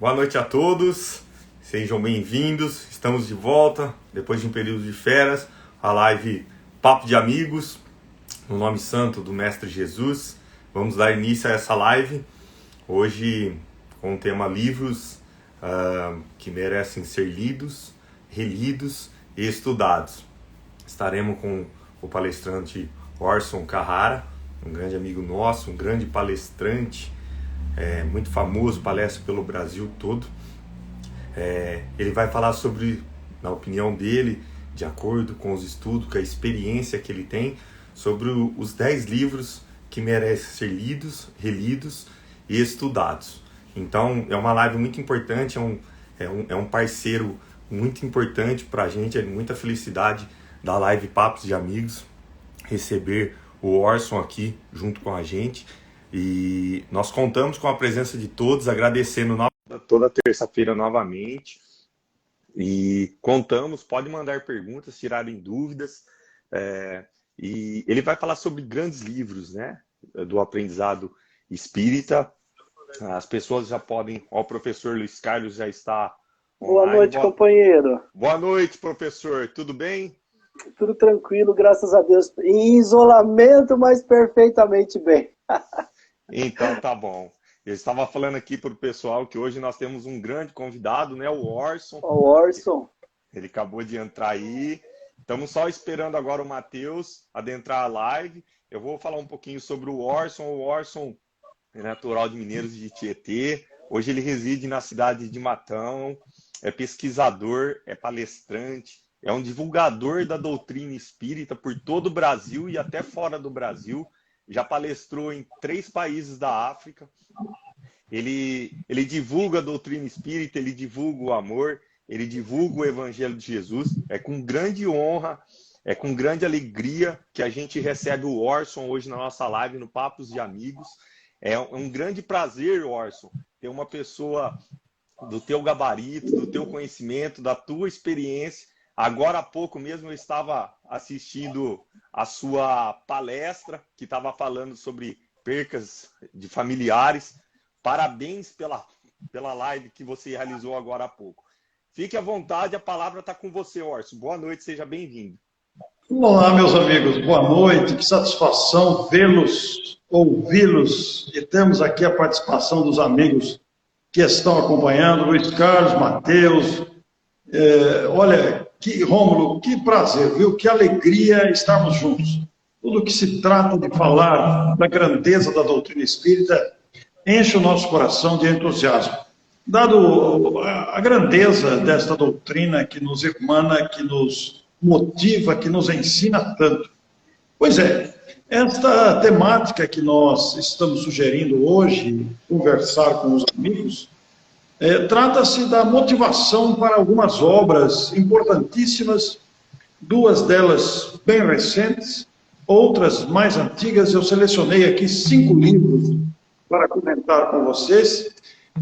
Boa noite a todos, sejam bem-vindos. Estamos de volta depois de um período de férias, a live Papo de Amigos, no nome santo do Mestre Jesus. Vamos dar início a essa live hoje com o tema livros que merecem ser lidos, relidos e estudados. Estaremos com o palestrante Orson Carrara, um grande amigo nosso, um grande palestrante, muito famoso, palestra pelo Brasil todo. Ele vai falar sobre, na opinião dele, de acordo com os estudos, com a experiência que ele tem, sobre os 10 livros que merecem ser lidos, relidos e estudados. Então, é uma live muito importante, é um parceiro muito importante para a gente, é muita felicidade da live Papos de Amigos, receber o Orson aqui junto com a gente. E nós contamos com a presença de todos, agradecendo toda terça-feira novamente. E contamos, pode mandar perguntas, tirarem dúvidas. E ele vai falar sobre grandes livros, né, do aprendizado espírita. As pessoas já podem... Ó, o professor Luiz Carlos já está online. Boa noite, companheiro. Boa noite, professor. Tudo bem? Tudo tranquilo, graças a Deus. Em isolamento, mas perfeitamente bem. Então, tá bom. Eu estava falando aqui para o pessoal que hoje nós temos um grande convidado, né? O Orson. O Orson. Ele acabou de entrar aí. Estamos só esperando agora o Matheus adentrar a live. Eu vou falar um pouquinho sobre o Orson. O Orson é natural de Mineiros de Tietê. Hoje ele reside na cidade de Matão. É pesquisador, é palestrante, é um divulgador da doutrina espírita por todo o Brasil e até fora do Brasil. Já palestrou em 3 países da África. Ele divulga a doutrina espírita, ele divulga o amor, ele divulga o Evangelho de Jesus. É com grande honra, é com grande alegria que a gente recebe o Orson hoje na nossa live no Papos de Amigos. É um grande prazer, Orson, ter uma pessoa do teu gabarito, do teu conhecimento, da tua experiência. Agora há pouco mesmo eu estava assistindo a sua palestra, que estava falando sobre percas de familiares. Parabéns pela live que você realizou agora há pouco. Fique à vontade, a palavra está com você, Orson. Boa noite, seja bem-vindo. Olá, meus amigos, boa noite. Que satisfação vê-los, ouvi-los. E temos aqui a participação dos amigos que estão acompanhando, Luiz Carlos, Matheus. Olha, Rômulo, que prazer, viu? Que alegria estarmos juntos. Tudo que se trata de falar da grandeza da doutrina espírita enche o nosso coração de entusiasmo. Dado a grandeza desta doutrina que nos irmana, que nos motiva, que nos ensina tanto. Pois é, esta temática que nós estamos sugerindo hoje, conversar com os amigos, trata-se da motivação para algumas obras importantíssimas, 2 delas bem recentes, outras mais antigas. Eu selecionei aqui 5 livros para comentar com vocês,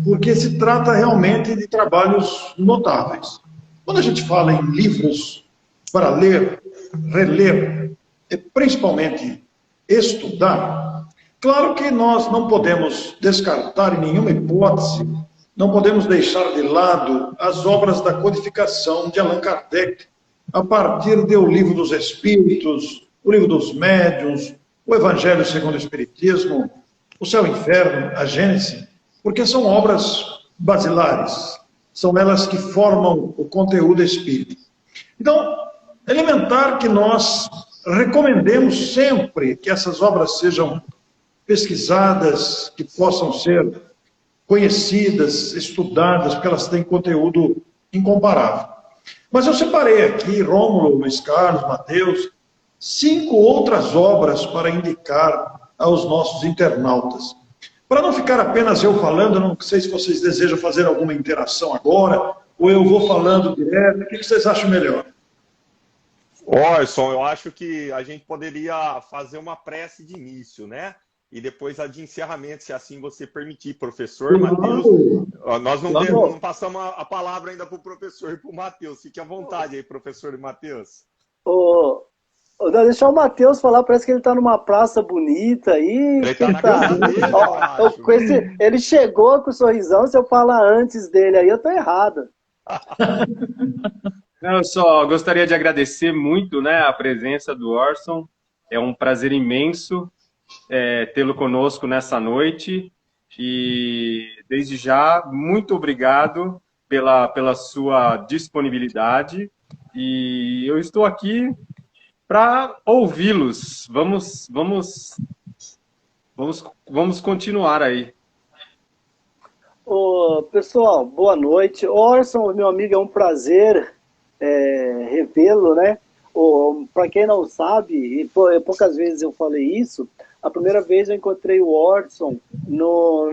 porque se trata realmente de trabalhos notáveis. Quando a gente fala em livros para ler, reler, e principalmente estudar, claro que nós não podemos descartar em nenhuma hipótese, não podemos deixar de lado as obras da codificação de Allan Kardec, a partir de O Livro dos Espíritos, O Livro dos Médiuns, o Evangelho segundo o Espiritismo, O Céu e o Inferno, a Gênese, porque são obras basilares, são elas que formam o conteúdo espírita. Então, elementar que nós recomendemos sempre que essas obras sejam pesquisadas, que possam ser conhecidas, estudadas, porque elas têm conteúdo incomparável. Mas eu separei aqui, Rômulo, Luiz Carlos, Matheus, 5 outras obras para indicar aos nossos internautas. Para não ficar apenas eu falando, não sei se vocês desejam fazer alguma interação agora, ou eu vou falando direto, o que vocês acham melhor? Orson, eu acho que a gente poderia fazer uma prece de início, né? E depois a de encerramento, se assim você permitir, professor Matheus. Nós não passamos a palavra ainda para o professor e para o Matheus. Fique à vontade aí, professor e Matheus. Deixar o Matheus falar, parece que ele tá numa praça bonita aí. Ele tá na casa dele, eu acho. Ele chegou com o sorrisão, se eu falar antes dele aí, eu tô errado. Eu só gostaria de agradecer muito, né, a presença do Orson. É um prazer imenso tê-lo conosco nessa noite. E, desde já, muito obrigado pela sua disponibilidade. E eu estou aqui para ouvi-los. Vamos continuar aí. Pessoal, boa noite. Orson, meu amigo, é um prazer revê-lo, né? Para quem não sabe, e poucas vezes eu falei isso, a primeira vez eu encontrei o Orson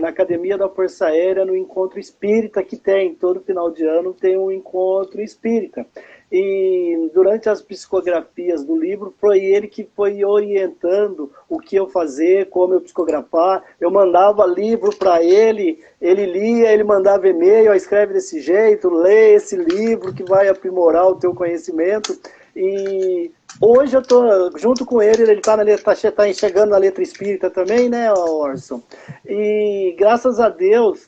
na Academia da Força Aérea, no encontro espírita que tem. Todo final de ano tem um encontro espírita. E durante as psicografias do livro, foi ele que foi orientando o que eu fazer, como eu psicografar. Eu mandava livro para ele lia, ele mandava e-mail, escreve desse jeito, lê esse livro que vai aprimorar o teu conhecimento. E hoje eu estou junto com ele está chegando na letra espírita também, né, Orson? E graças a Deus,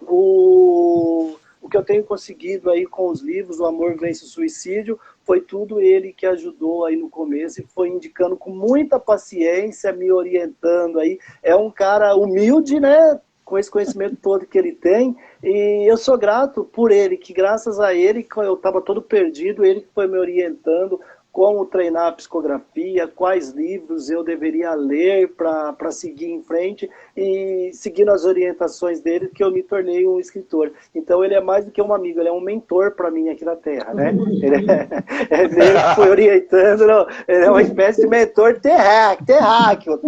o que eu tenho conseguido aí com os livros, O Amor Vence o Suicídio, foi tudo ele que ajudou aí no começo e foi indicando com muita paciência, me orientando aí. É um cara humilde, né? Com esse conhecimento todo que ele tem, e eu sou grato por ele, que graças a ele, eu estava todo perdido, ele que foi me orientando como treinar a psicografia, quais livros eu deveria ler para seguir em frente, e seguindo as orientações dele, que eu me tornei um escritor. Então ele é mais do que um amigo, ele é um mentor para mim aqui na Terra, né? Ele que foi orientando, não, ele é uma espécie de mentor terráqueo.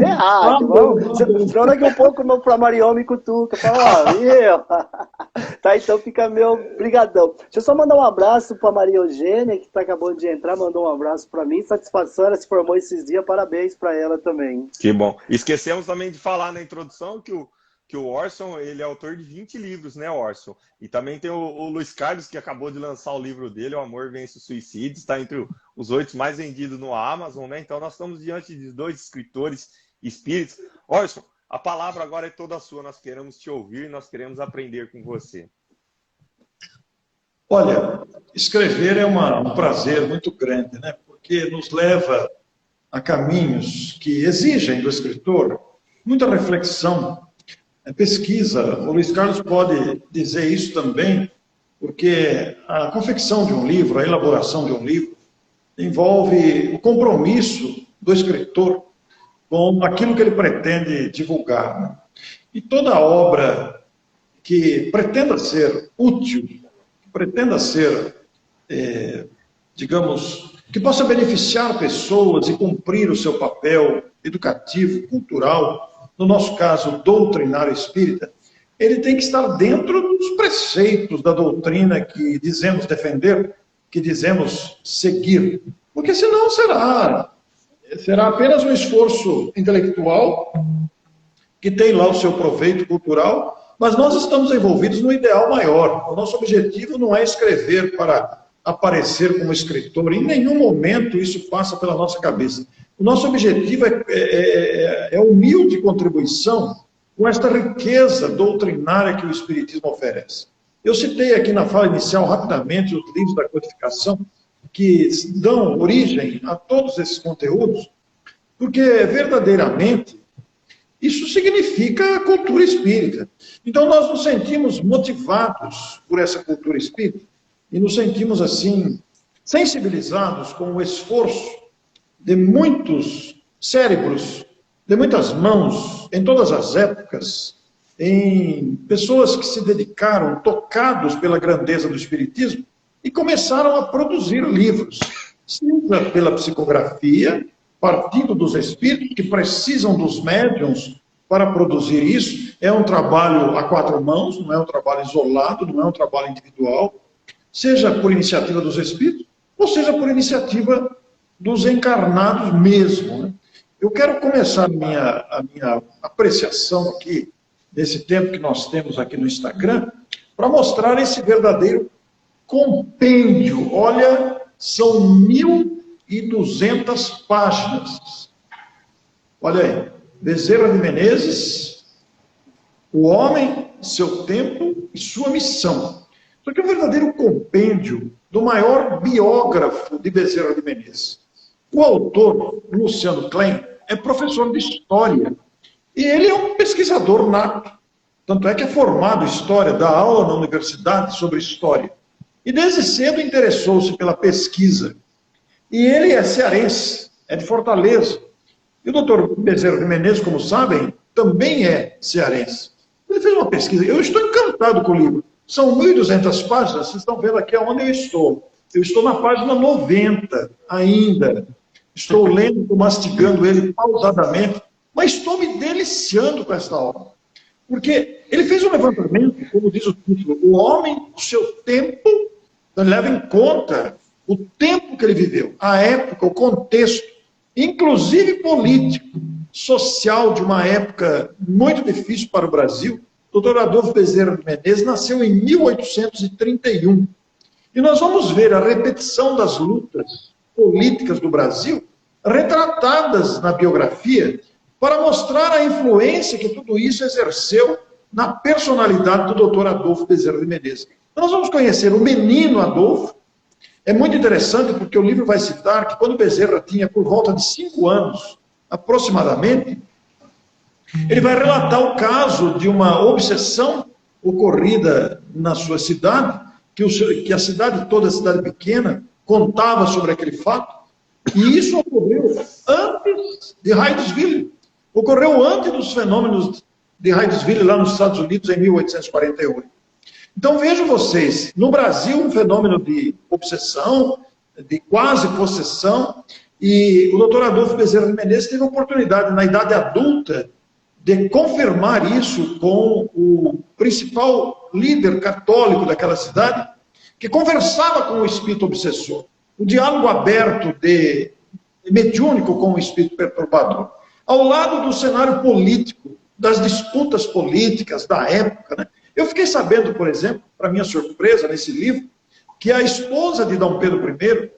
Senão daqui um pouco para Marião me cutuca, fala, tá, então fica meu brigadão. Deixa eu só mandar um abraço para Maria Eugênia, que acabou de entrar, mandou um abraço para mim, satisfação, ela se formou esses dias, parabéns para ela também. Que bom. Esquecemos também de falar na introdução que o Orson, ele é autor de 20 livros, né, Orson? E também tem o Luiz Carlos, que acabou de lançar o livro dele, O Amor Vence o Suicídio, está entre os 8 mais vendidos no Amazon, né? Então nós estamos diante de 2 escritores espíritos. Orson, a palavra agora é toda sua, nós queremos te ouvir, nós queremos aprender com você. Olha, escrever é um prazer muito grande, né? Porque nos leva a caminhos que exigem do escritor muita reflexão, pesquisa. O Luiz Carlos pode dizer isso também, porque a confecção de um livro, a elaboração de um livro, envolve o compromisso do escritor com aquilo que ele pretende divulgar, né? E toda obra que pretenda ser útil, pretenda ser, digamos, que possa beneficiar pessoas e cumprir o seu papel educativo, cultural, no nosso caso, doutrinário espírita, ele tem que estar dentro dos preceitos da doutrina que dizemos defender, que dizemos seguir, porque senão será apenas um esforço intelectual que tem lá o seu proveito cultural, mas nós estamos envolvidos no ideal maior. O nosso objetivo não é escrever para aparecer como escritor. Em nenhum momento isso passa pela nossa cabeça. O nosso objetivo é humilde contribuição com esta riqueza doutrinária que o Espiritismo oferece. Eu citei aqui na fala inicial, rapidamente, os livros da codificação, que dão origem a todos esses conteúdos, porque verdadeiramente isso significa cultura espírita. Então, nós nos sentimos motivados por essa cultura espírita e nos sentimos, assim, sensibilizados com o esforço de muitos cérebros, de muitas mãos, em todas as épocas, em pessoas que se dedicaram, tocados pela grandeza do espiritismo, e começaram a produzir livros, seja pela psicografia, partindo dos espíritos que precisam dos médiuns para produzir isso. É um trabalho a 4 mãos, não é um trabalho isolado, não é um trabalho individual, seja por iniciativa dos espíritos, ou seja por iniciativa dos encarnados mesmo, né? Eu quero começar a minha apreciação aqui, nesse tempo que nós temos aqui no Instagram, para mostrar esse verdadeiro compêndio. Olha, são 1.000 1.200 páginas. Olha aí, Bezerra de Menezes, O Homem, Seu Tempo e Sua Missão. Isso aqui é um verdadeiro compêndio do maior biógrafo de Bezerra de Menezes. O autor, Luciano Klein, é professor de História. E ele é um pesquisador nato. Tanto é que é formado em História, dá aula na universidade sobre História. E desde cedo interessou-se pela pesquisa. E ele é cearense, é de Fortaleza. E o doutor Bezerra de Menezes, como sabem, também é cearense. Ele fez uma pesquisa. Eu estou encantado com o livro. São 1.200 páginas, vocês estão vendo aqui onde eu estou. Eu estou na página 90 ainda. Estou lendo, estou mastigando ele pausadamente, mas estou me deliciando com esta obra. Porque ele fez um levantamento, como diz o título, o homem, o seu tempo, leva em conta o tempo que ele viveu, a época, o contexto, inclusive político, social, de uma época muito difícil para o Brasil. O doutor Adolfo Bezerra de Menezes nasceu em 1831. E nós vamos ver a repetição das lutas políticas do Brasil retratadas na biografia para mostrar a influência que tudo isso exerceu na personalidade do doutor Adolfo Bezerra de Menezes. Nós vamos conhecer o menino Adolfo. É muito interessante porque o livro vai citar que quando Bezerra tinha por volta de 5 anos, aproximadamente, ele vai relatar o caso de uma obsessão ocorrida na sua cidade, que a cidade toda, a cidade pequena, contava sobre aquele fato, e isso ocorreu antes de Hydesville. Ocorreu antes dos fenômenos de Hydesville, lá nos Estados Unidos, em 1848. Então, vejam vocês, no Brasil, um fenômeno de obsessão, de quase possessão, e o doutor Adolfo Bezerra de Menezes teve a oportunidade, na idade adulta, de confirmar isso com o principal líder católico daquela cidade, que conversava com o espírito obsessor. O diálogo aberto, mediúnico com o espírito perturbador. Ao lado do cenário político, das disputas políticas da época, né? Eu fiquei sabendo, por exemplo, para minha surpresa, nesse livro, que a esposa de Dom Pedro I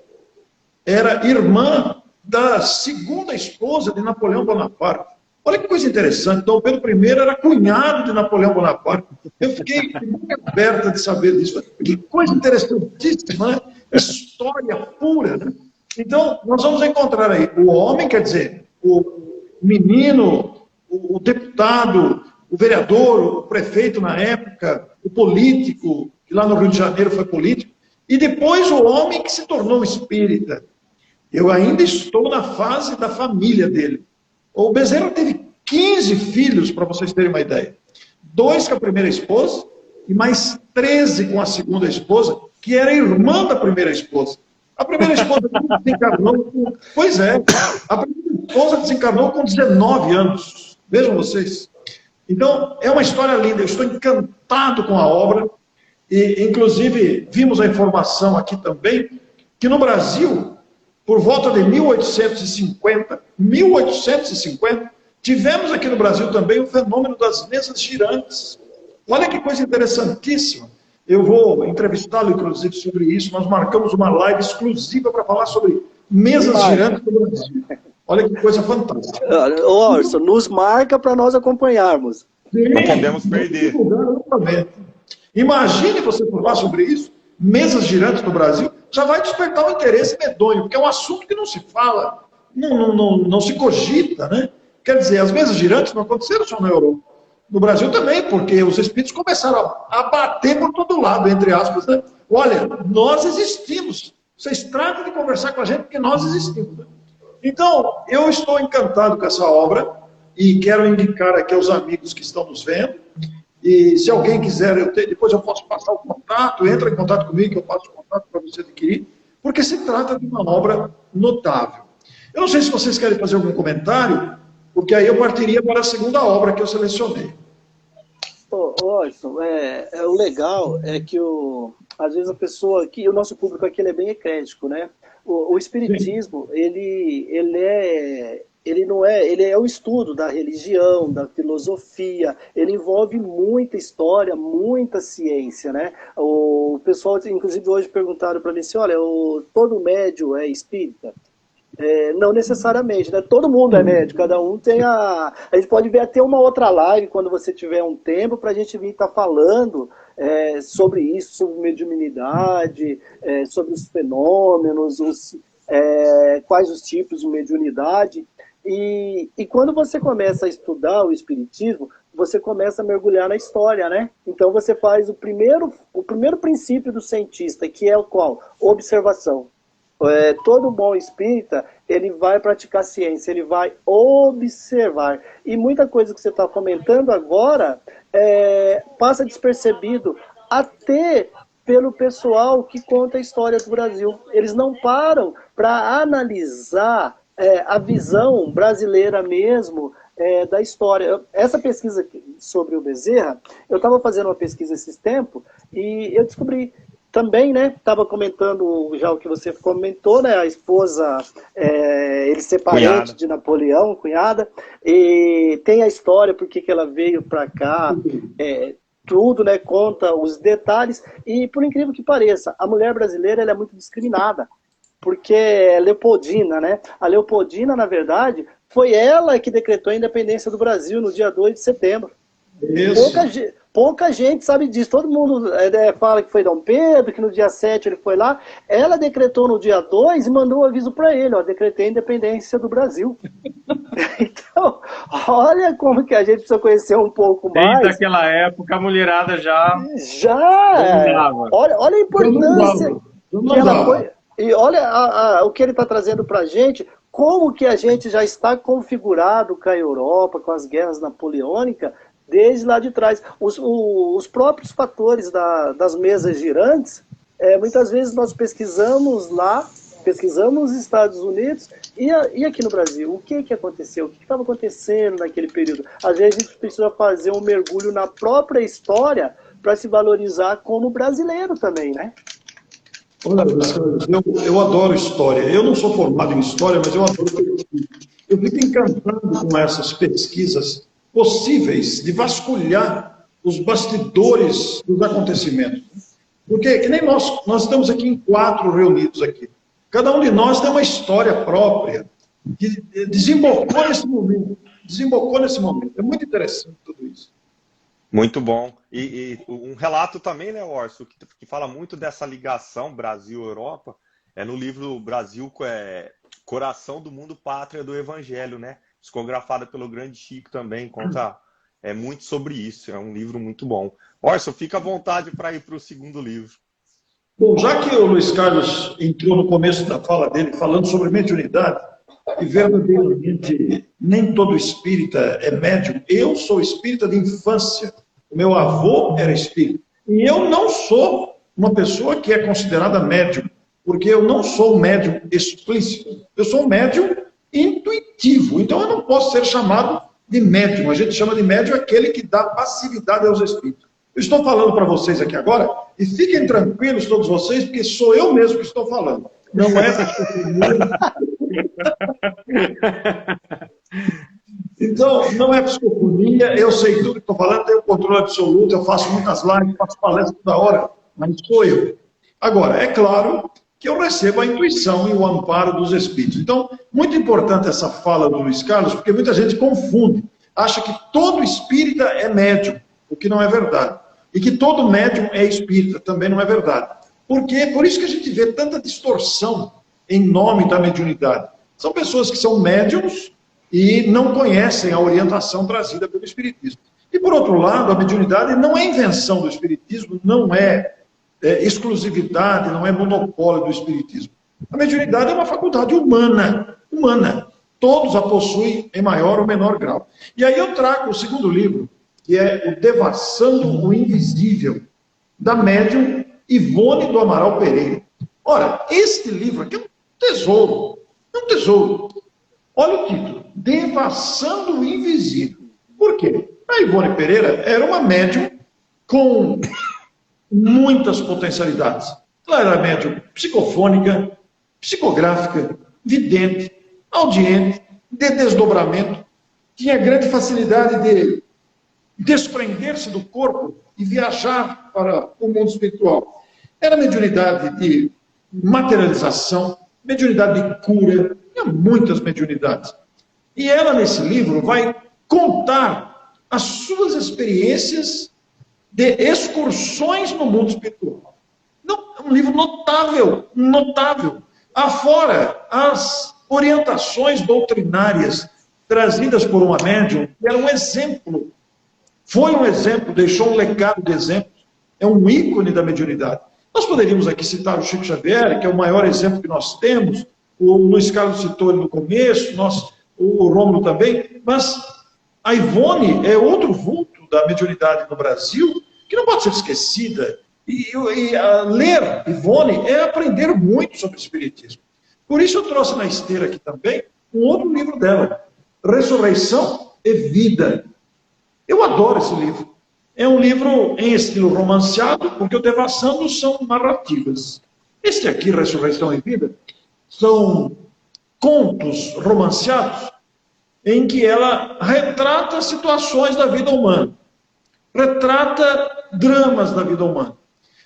era irmã da segunda esposa de Napoleão Bonaparte. Olha que coisa interessante, Dom Pedro I era cunhado de Napoleão Bonaparte. Eu fiquei muito aberta de saber disso. Que coisa interessantíssima, né? História pura, né? Então, nós vamos encontrar aí o homem, quer dizer, o menino, o deputado, o vereador, o prefeito na época, o político, que lá no Rio de Janeiro foi político, e depois o homem que se tornou espírita. Eu ainda estou na fase da família dele. O Bezerra teve 15 filhos, para vocês terem uma ideia. 2 com a primeira esposa e mais 13 com a segunda esposa, que era irmã da primeira esposa. A primeira esposa desencarnou com... Pois é, a primeira esposa desencarnou com 19 anos. Vejam vocês. Então, é uma história linda. Eu estou encantado com a obra. E, inclusive, vimos a informação aqui também, que no Brasil, por volta de 1850, tivemos aqui no Brasil também o fenômeno das mesas girantes. Olha que coisa interessantíssima. Eu vou entrevistá-lo, inclusive, sobre isso. Nós marcamos uma live exclusiva para falar sobre mesas girantes no Brasil. Olha que coisa fantástica. Orson, nos marca para nós acompanharmos. Não podemos perder. Imagine você falar sobre isso, mesas girantes no Brasil, já vai despertar um interesse medonho, porque é um assunto que não se fala, não se cogita, né? Quer dizer, as mesas girantes não aconteceram só na Europa. No Brasil também, porque os espíritos começaram a bater por todo lado, entre aspas, né? Olha, nós existimos. Vocês tratam de conversar com a gente porque nós existimos. Né? Então, eu estou encantado com essa obra e quero indicar aqui aos amigos que estão nos vendo. E se alguém quiser, depois eu posso passar o contato, entra em contato comigo que eu passo o contato para você adquirir, porque se trata de uma obra notável. Eu não sei se vocês querem fazer algum comentário, porque aí eu partiria para a segunda obra que eu selecionei. Orson, o legal é que às vezes a pessoa aqui, o nosso público aqui ele é bem eclético, né? O espiritismo, ele é o estudo da religião, da filosofia, ele envolve muita história, muita ciência, né? O pessoal, inclusive, hoje perguntaram para mim assim, olha, todo médium é espírita? Não necessariamente, né? Todo mundo é médico, cada um tem a... A gente pode ver até uma outra live, quando você tiver um tempo, para a gente vir estar falando sobre isso, sobre mediunidade, sobre os fenômenos, quais os tipos de mediunidade. E quando você começa a estudar o espiritismo, você começa a mergulhar na história, né? Então você faz o primeiro princípio do cientista, que é o qual? Observação. Todo bom espírita, ele vai praticar ciência, ele vai observar. E muita coisa que você está comentando agora passa despercebido até pelo pessoal que conta a história do Brasil. Eles não param para analisar a visão brasileira mesmo da história. Essa pesquisa sobre o Bezerra, eu estava fazendo uma pesquisa esses tempos e eu descobri também, né, estava comentando já o que você comentou, né, a esposa, ele ser parente de Napoleão, cunhada, e tem a história, porque que ela veio para cá, tudo, né, conta os detalhes, e por incrível que pareça, a mulher brasileira ela é muito discriminada, porque é Leopoldina, né, a Leopoldina, na verdade, foi ela que decretou a independência do Brasil no dia 2 de setembro. Pouca gente sabe disso. Todo mundo fala que foi Dom Pedro, que no dia 7 ele foi lá. Ela decretou no dia 2 e mandou um aviso para ele, decretei a independência do Brasil. Então, olha como que a gente precisa conhecer um pouco mais. Desde aquela época, a mulherada já... Olha a importância que ela foi. E olha o que ele está trazendo para a gente, como que a gente já está configurado com a Europa, com as guerras napoleônicas, desde lá de trás. Os próprios fatores das mesas girantes, muitas vezes nós pesquisamos lá, pesquisamos nos Estados Unidos e aqui no Brasil. O que aconteceu? O que estava acontecendo naquele período? Às vezes a gente precisa fazer um mergulho na própria história para se valorizar como brasileiro também, né? Olha, eu adoro história. Eu não sou formado em história, mas eu adoro. Eu fico encantado com essas pesquisas possíveis de vasculhar os bastidores dos acontecimentos. Porque, que nem nós estamos aqui em 4 reunidos aqui. Cada um de nós tem uma história própria que desembocou nesse momento. É muito interessante tudo isso. Muito bom. E um relato também, né, Orson, que fala muito dessa ligação Brasil-Europa, no livro Brasil, Coração do Mundo, Pátria do Evangelho, né? Psicografada pelo grande Chico também, conta muito sobre isso. É um livro muito bom. Orson, fica à vontade para ir para o segundo livro. Bom, já que o Luiz Carlos entrou no começo da fala dele falando sobre mediunidade, e verdadeiramente nem todo espírita é médium. Eu sou espírita de infância. O meu avô era espírita. E eu não sou uma pessoa que é considerada médium, porque eu não sou um médium explícito. Eu sou um médium intuitivo. Então eu não posso ser chamado de médium. A gente chama de médium aquele que dá passividade aos espíritos. Eu estou falando para vocês aqui agora, e fiquem tranquilos todos vocês, porque sou eu mesmo que estou falando. Não é Então, não é psicofonia, eu sei tudo que estou falando, tenho controle absoluto, eu faço muitas lives, faço palestras toda hora, mas sou eu. Agora, é claro que eu recebo a intuição e o amparo dos espíritos. Então, muito importante essa fala do Luiz Carlos, porque muita gente confunde, acha que todo espírita é médium, o que não é verdade. E que todo médium é espírita, também não é verdade. Porque por isso que a gente vê tanta distorção em nome da mediunidade. São pessoas que são médiums e não conhecem a orientação trazida pelo Espiritismo. E, por outro lado, a mediunidade não é invenção do Espiritismo, não é exclusividade, não é monopólio do Espiritismo. A mediunidade é uma faculdade humana. Todos a possuem em maior ou menor grau. E aí eu trago o segundo livro, que é o Devassando o Invisível, da médium Ivone do Amaral Pereira. Ora, este livro aqui é um tesouro. É um tesouro. Olha o título, Devassando o Invisível. Por quê? A Ivone Pereira era uma médium com muitas potencialidades. Ela era médium psicofônica, psicográfica, vidente, audiente, de desdobramento, tinha grande facilidade de desprender-se do corpo e viajar para o mundo espiritual. Era mediunidade de materialização, mediunidade de cura, tinha muitas mediunidades. E ela, nesse livro, vai contar as suas experiências de excursões no mundo espiritual. Não, é um livro notável, notável. Afora as orientações doutrinárias trazidas por uma médium, que era um exemplo, foi um exemplo, deixou um legado de exemplos, é um ícone da mediunidade. Nós poderíamos aqui citar o Chico Xavier, que é o maior exemplo que nós temos, o Luiz Carlos citou ele no começo, o Rômulo também, mas a Ivone é outro vulto da mediunidade no Brasil, que não pode ser esquecida. E ler Ivone é aprender muito sobre o Espiritismo. Por isso eu trouxe na esteira aqui também um outro livro dela, Ressurreição e Vida. Eu adoro esse livro. É um livro em estilo romanceado, porque o Devassando são narrativas. Este aqui, Ressurreição e Vida, são contos romanceados em que ela retrata situações da vida humana, retrata dramas da vida humana.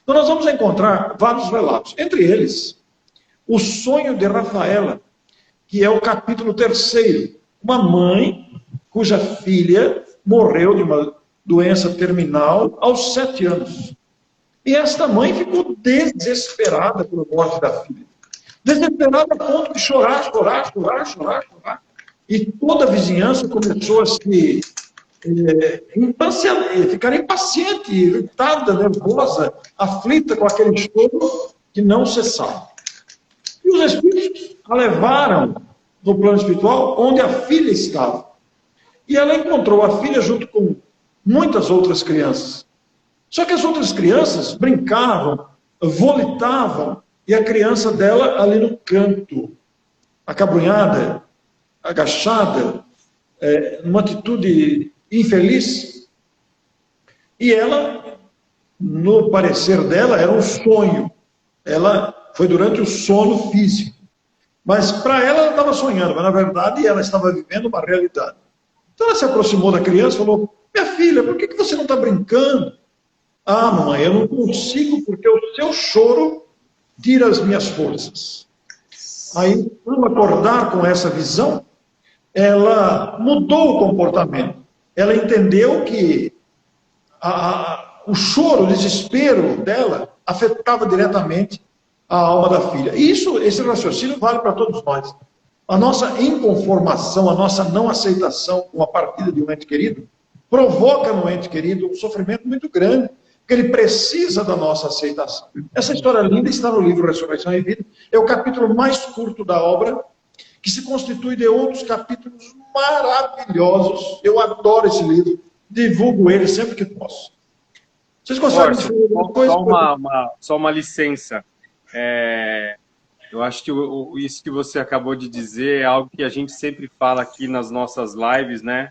Então nós vamos encontrar vários relatos, entre eles, o sonho de Rafaela, que é o capítulo 3º. Uma mãe cuja filha morreu de uma doença terminal aos 7 anos. E esta mãe ficou desesperada pela morte da filha. Desesperada a ponto de chorar. E toda a vizinhança começou a se ficar impaciente, irritada, nervosa, aflita com aquele choro que não cessava. E os espíritos a levaram no plano espiritual onde a filha estava. E ela encontrou a filha junto com muitas outras crianças. Só que as outras crianças brincavam, volitavam, e a criança dela ali no canto, acabrunhada, agachada, numa atitude infeliz. E ela, no parecer dela, era um sonho. Ela foi durante o sono físico. Mas para ela estava sonhando, mas na verdade ela estava vivendo uma realidade. Então ela se aproximou da criança e falou: minha filha, por que você não está brincando? Ah, mamãe, eu não consigo porque o seu choro tira as minhas forças. Aí, ao acordar com essa visão, ela mudou o comportamento. Ela entendeu que o choro, o desespero dela afetava diretamente a alma da filha. E esse raciocínio vale para todos nós. A nossa inconformação, a nossa não aceitação com a partida de um ente querido, provoca no ente querido um sofrimento muito grande, porque ele precisa da nossa aceitação. Essa história linda está no livro Ressurreição e Vida. É o capítulo mais curto da obra, que se constitui de outros capítulos maravilhosos. Eu adoro esse livro, divulgo ele sempre que posso. Vocês conseguem dizer alguma coisa? Só uma licença. Eu acho que isso que você acabou de dizer é algo que a gente sempre fala aqui nas nossas lives, né?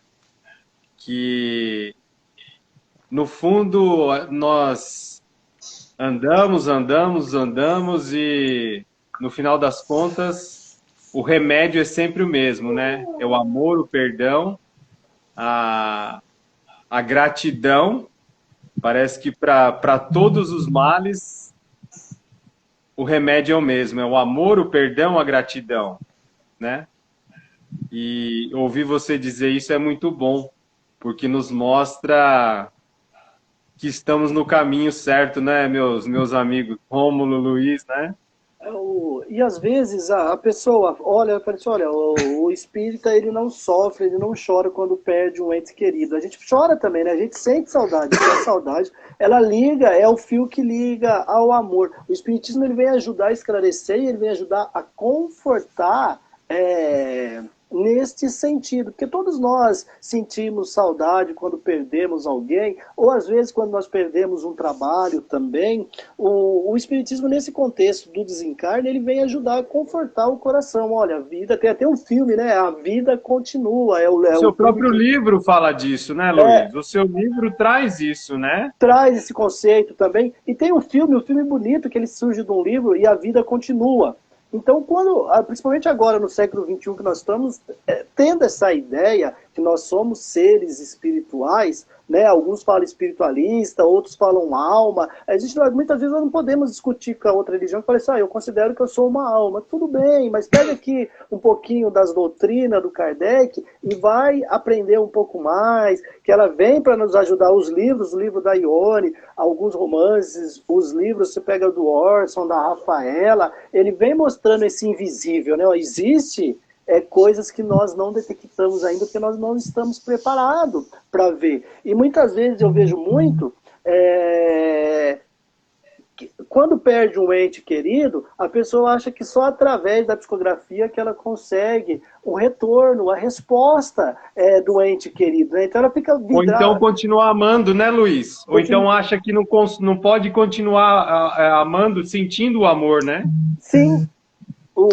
Que, no fundo, nós andamos e, no final das contas, o remédio é sempre o mesmo, né? É o amor, o perdão, a gratidão. Parece que para todos os males, o remédio é o mesmo, é o amor, o perdão, a gratidão, né? E ouvir você dizer isso é muito bom, porque nos mostra que estamos no caminho certo, né, meus amigos Rômulo, Luiz, né? E às vezes a pessoa olha e fala assim, olha, o espírita ele não sofre, ele não chora quando perde um ente querido. A gente chora também, né? A gente sente saudade, a saudade, ela liga, é o fio que liga ao amor. O espiritismo ele vem ajudar a esclarecer e ele vem ajudar a confortar neste sentido, porque todos nós sentimos saudade quando perdemos alguém, ou às vezes quando nós perdemos um trabalho também. O espiritismo nesse contexto do desencarne, ele vem ajudar a confortar o coração. Olha, a vida, tem até um filme, né? A vida continua. O seu próprio livro fala disso, né, Luiz? O seu livro traz isso, né? Traz esse conceito também, e tem um filme bonito que ele surge de um livro, E a Vida Continua. Então, principalmente agora no século XXI que nós estamos tendo essa ideia que nós somos seres espirituais, né? Alguns falam espiritualista, outros falam alma. Muitas vezes nós não podemos discutir com a outra religião e falar assim, eu considero que eu sou uma alma. Tudo bem, mas pega aqui um pouquinho das doutrinas do Kardec e vai aprender um pouco mais, que ela vem para nos ajudar. Os livros, o livro da Ione, alguns romances, os livros, você pega do Orson, da Rafaela, ele vem mostrando esse invisível, né? Existe coisas que nós não detectamos ainda, porque nós não estamos preparados para ver. E muitas vezes eu vejo muito, quando perde um ente querido, a pessoa acha que só através da psicografia que ela consegue o retorno, a resposta do ente querido. Né? Então ela fica vidrada. Ou então continua amando, né, Luiz? Ou então acha que não pode continuar amando, sentindo o amor, né? Sim.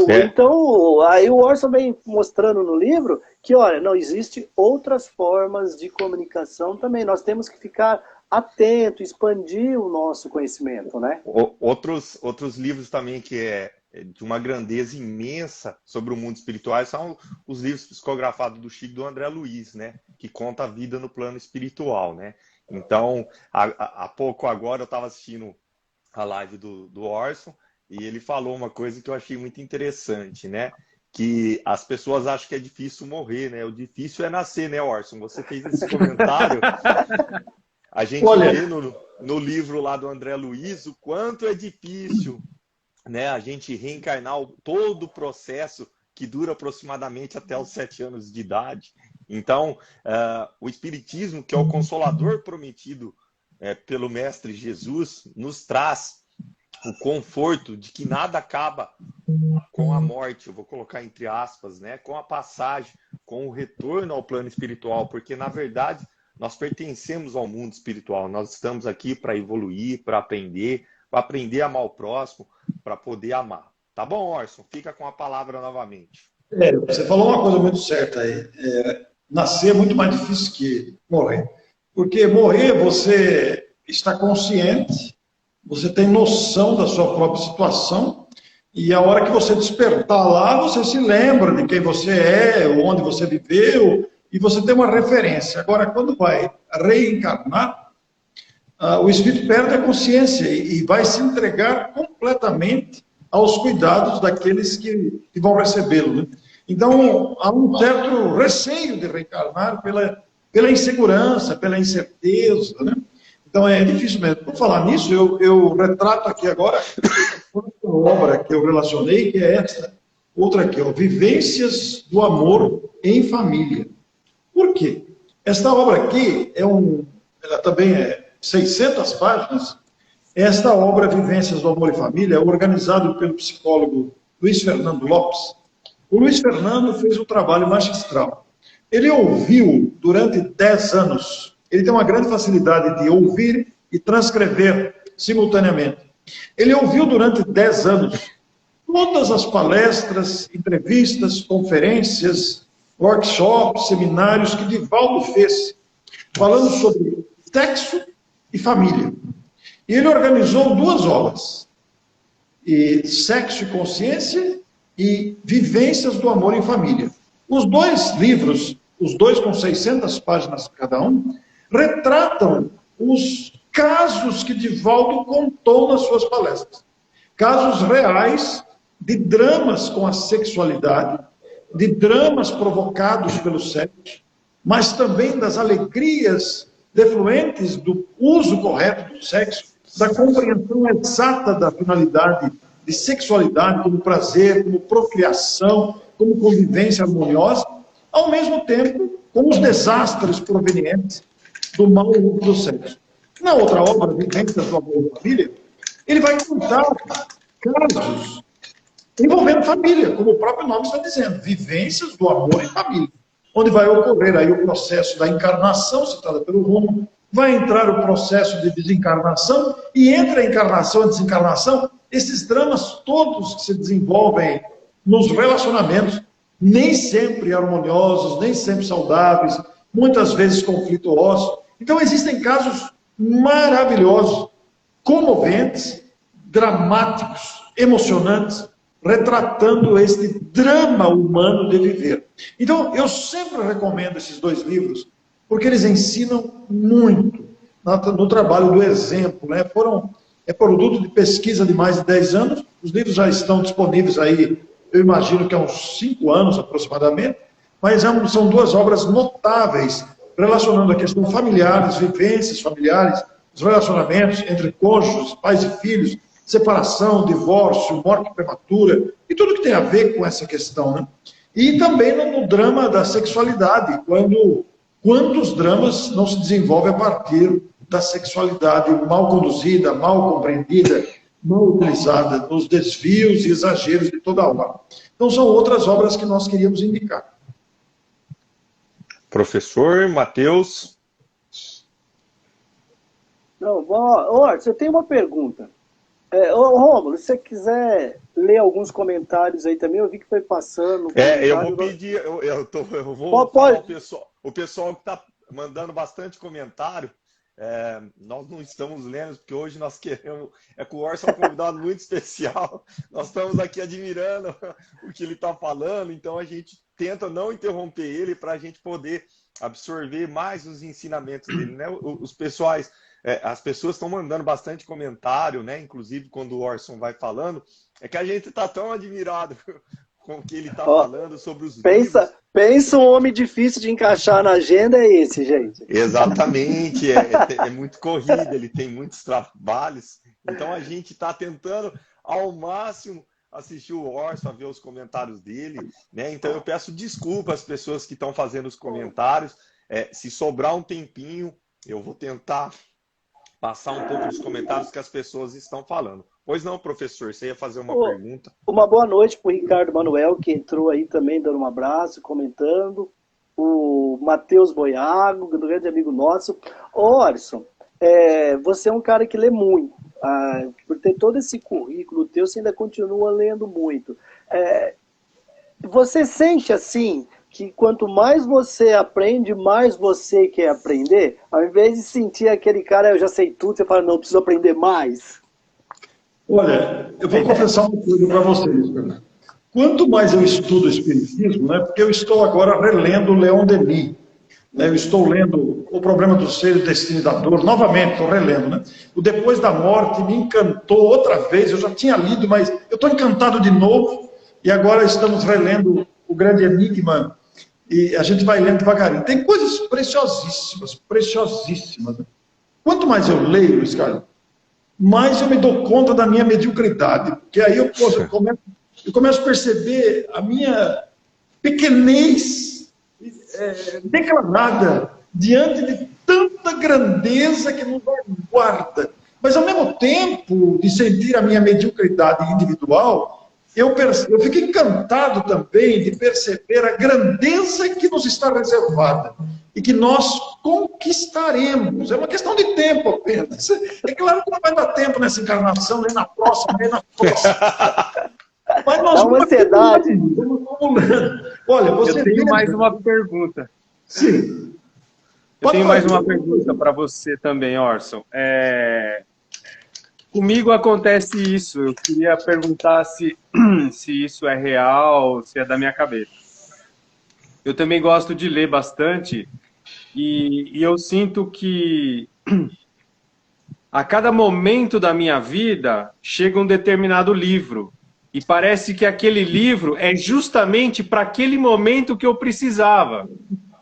Então, aí o Orson vem mostrando no livro que, olha, não existe outras formas de comunicação também. Nós temos que ficar atento, expandir o nosso conhecimento, né? Outros livros também que é de uma grandeza imensa sobre o mundo espiritual são os livros psicografados do Chico e do André Luiz, né? Que conta a vida no plano espiritual, né? Então, há pouco agora eu estava assistindo a live do Orson, e ele falou uma coisa que eu achei muito interessante, né? Que as pessoas acham que é difícil morrer, né? O difícil é nascer, né, Orson? Você fez esse comentário. A gente vê no livro lá do André Luiz o quanto é difícil, né? A gente reencarnar todo o processo que dura aproximadamente até os 7 anos de idade. Então, o Espiritismo, que é o consolador prometido pelo Mestre Jesus, nos traz o conforto de que nada acaba com a morte, eu vou colocar entre aspas, né? Com a passagem, com o retorno ao plano espiritual, porque na verdade nós pertencemos ao mundo espiritual, nós estamos aqui para evoluir, para aprender a amar o próximo, para poder amar. Tá bom, Orson? Fica com a palavra novamente. Você falou uma coisa muito certa aí. Nascer é muito mais difícil que morrer. Porque morrer você está consciente, você tem noção da sua própria situação, e a hora que você despertar lá, você se lembra de quem você é, onde você viveu, e você tem uma referência. Agora, quando vai reencarnar, o espírito perde a consciência e vai se entregar completamente aos cuidados daqueles que vão recebê-lo. Né? Então, há um certo receio de reencarnar pela insegurança, pela incerteza, né? Então é difícil mesmo. Por falar nisso, eu retrato aqui agora uma obra que eu relacionei, que é essa. Outra aqui, Vivências do Amor em Família. Por quê? Esta obra aqui, ela também é 600 páginas. Esta obra, Vivências do Amor em Família, é organizada pelo psicólogo Luiz Fernando Lopes. O Luiz Fernando fez um trabalho magistral. Ele ouviu durante 10 anos. Ele tem uma grande facilidade de ouvir e transcrever simultaneamente. Ele ouviu durante 10 anos todas as palestras, entrevistas, conferências, workshops, seminários que Divaldo fez, falando sobre sexo e família. E ele organizou 2 obras, Sexo e Consciência e Vivências do Amor em Família. Os 2 livros, os 2 com 600 páginas cada um, retratam os casos que Divaldo contou nas suas palestras. Casos reais de dramas com a sexualidade, de dramas provocados pelo sexo, mas também das alegrias defluentes do uso correto do sexo, da compreensão exata da finalidade de sexualidade como prazer, como procriação, como convivência harmoniosa, ao mesmo tempo com os desastres provenientes do mau uso do sexo. Na outra obra, Vivências do Amor em Família, ele vai contar casos envolvendo família, como o próprio nome está dizendo, Vivências do Amor em Família, onde vai ocorrer aí o processo da encarnação, citada pelo Rômulo, vai entrar o processo de desencarnação, e entre a encarnação e a desencarnação, esses dramas todos que se desenvolvem nos relacionamentos, nem sempre harmoniosos, nem sempre saudáveis, muitas vezes conflituosos. Então existem casos maravilhosos, comoventes, dramáticos, emocionantes, retratando este drama humano de viver. Então, eu sempre recomendo esses dois livros, porque eles ensinam muito no trabalho do exemplo, né? É produto de pesquisa de mais de 10 anos, os livros já estão disponíveis aí, eu imagino que há uns 5 anos aproximadamente, mas são duas obras notáveis, relacionando a questão familiar, as vivências familiares, os relacionamentos entre cônjuges, pais e filhos, separação, divórcio, morte prematura, e tudo que tem a ver com essa questão, né? E também no drama da sexualidade, quantos dramas não se desenvolvem a partir da sexualidade mal conduzida, mal compreendida, mal utilizada, nos desvios e exageros de toda hora. Então são outras obras que nós queríamos indicar. Professor Matheus. Não, Orson, eu tenho uma pergunta. Rômulo, se você quiser ler alguns comentários aí também, eu vi que foi passando. Eu vou pedir, eu vou falar o pessoal que está mandando bastante comentário. Nós não estamos lendo, porque hoje nós queremos. Com o Orson um convidado muito especial. Nós estamos aqui admirando o que ele está falando, então a gente tenta não interromper ele para a gente poder absorver mais os ensinamentos dele, né? As pessoas estão mandando bastante comentário, né? Inclusive quando o Orson vai falando, é que a gente está tão admirado com o que ele está falando sobre os livros. Pensa um homem difícil de encaixar na agenda, é esse, gente. Exatamente, é muito corrido, ele tem muitos trabalhos, então a gente está tentando ao máximo assistir o Orson, ver os comentários dele, né? Então eu peço desculpa às pessoas que estão fazendo os comentários, se sobrar um tempinho, eu vou tentar passar um pouco dos comentários que as pessoas estão falando. Pois não, professor, você ia fazer uma pergunta? Uma boa noite para o Ricardo Manuel, que entrou aí também, dando um abraço, comentando. O Matheus Boiago, grande amigo nosso. Orson, você é um cara que lê muito. Por ter todo esse currículo teu, você ainda continua lendo muito. Você sente assim que quanto mais você aprende, mais você quer aprender? Ao invés de sentir aquele cara, eu já sei tudo, você fala, não, eu preciso aprender mais. Olha, eu vou confessar uma coisa para vocês, Fernando. Quanto mais eu estudo o Espiritismo, né, porque eu estou agora relendo Leon Denis, né, eu estou lendo O Problema do Ser e o Destino da Dor, novamente estou relendo, né? O Depois da Morte me encantou outra vez, eu já tinha lido, mas eu estou encantado de novo, e agora estamos relendo O Grande Enigma, e a gente vai lendo devagarinho. Tem coisas preciosíssimas, preciosíssimas. Né? Quanto mais eu leio, Luiz Carlos, mais eu me dou conta da minha mediocridade, porque aí eu começo a perceber a minha pequenez declarada diante de tanta grandeza que nos aguarda. Mas, ao mesmo tempo de sentir a minha mediocridade individual, eu fico encantado também de perceber a grandeza que nos está reservada e que nós conquistaremos. É uma questão de tempo apenas. É claro que não vai dar tempo nessa encarnação, nem na próxima, nem na próxima. Mas nós uma ansiedade. Olha, você eu tenho mais uma pergunta. Sim. Eu tenho mais uma pergunta para você também, Orson. Comigo acontece isso. Eu queria perguntar se isso é real, se é da minha cabeça. Eu também gosto de ler bastante e eu sinto que a cada momento da minha vida chega um determinado livro e parece que aquele livro é justamente para aquele momento que eu precisava.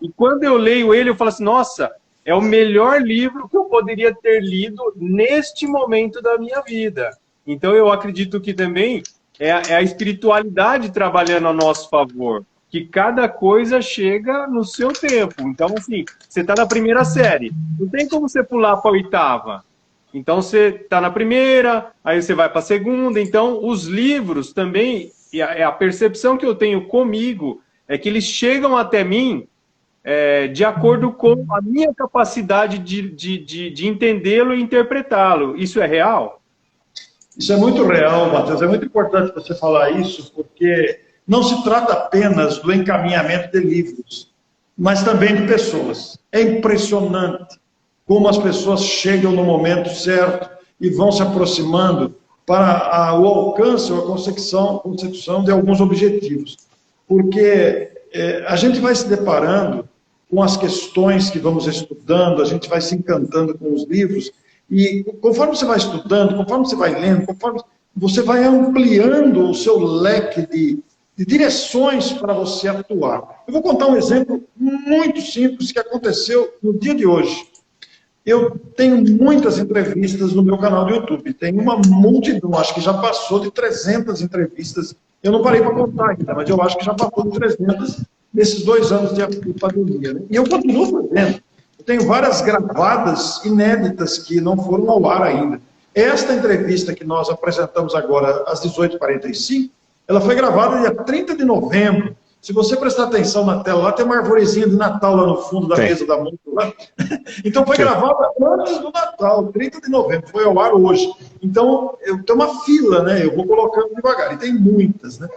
E quando eu leio ele, eu falo assim, nossa, é o melhor livro que eu poderia ter lido neste momento da minha vida. Então eu acredito que também é a espiritualidade trabalhando a nosso favor. Que cada coisa chega no seu tempo. Então, assim, você está na primeira série. Não tem como você pular para a oitava. Então, você está na primeira, aí você vai para a segunda. Então, os livros também, a percepção que eu tenho comigo é que eles chegam até mim de acordo com a minha capacidade de entendê-lo e interpretá-lo. Isso é real? Isso é muito real, Matheus. É muito importante você falar isso, porque não se trata apenas do encaminhamento de livros, mas também de pessoas. É impressionante como as pessoas chegam no momento certo e vão se aproximando para o alcance ou a consecução de alguns objetivos. Porque a gente vai se deparando com as questões que vamos estudando, a gente vai se encantando com os livros, e conforme você vai estudando, conforme você vai lendo, conforme você vai ampliando o seu leque de direções para você atuar. Eu vou contar um exemplo muito simples que aconteceu no dia de hoje. Eu tenho muitas entrevistas no meu canal do YouTube, tem uma multidão, acho que já passou de 300 entrevistas, eu não parei para contar ainda, mas eu acho que já passou de 300 nesses 2 anos de pandemia. Né? E eu continuo fazendo, eu tenho várias gravadas inéditas que não foram ao ar ainda. Esta entrevista que nós apresentamos agora às 18h45, ela foi gravada dia 30 de novembro. Se você prestar atenção na tela, lá tem uma arvorezinha de Natal lá no fundo da mesa da música. Lá. Então foi gravada antes do Natal, 30 de novembro, foi ao ar hoje. Então eu tenho uma fila, né? Eu vou colocando devagar, e tem muitas, né?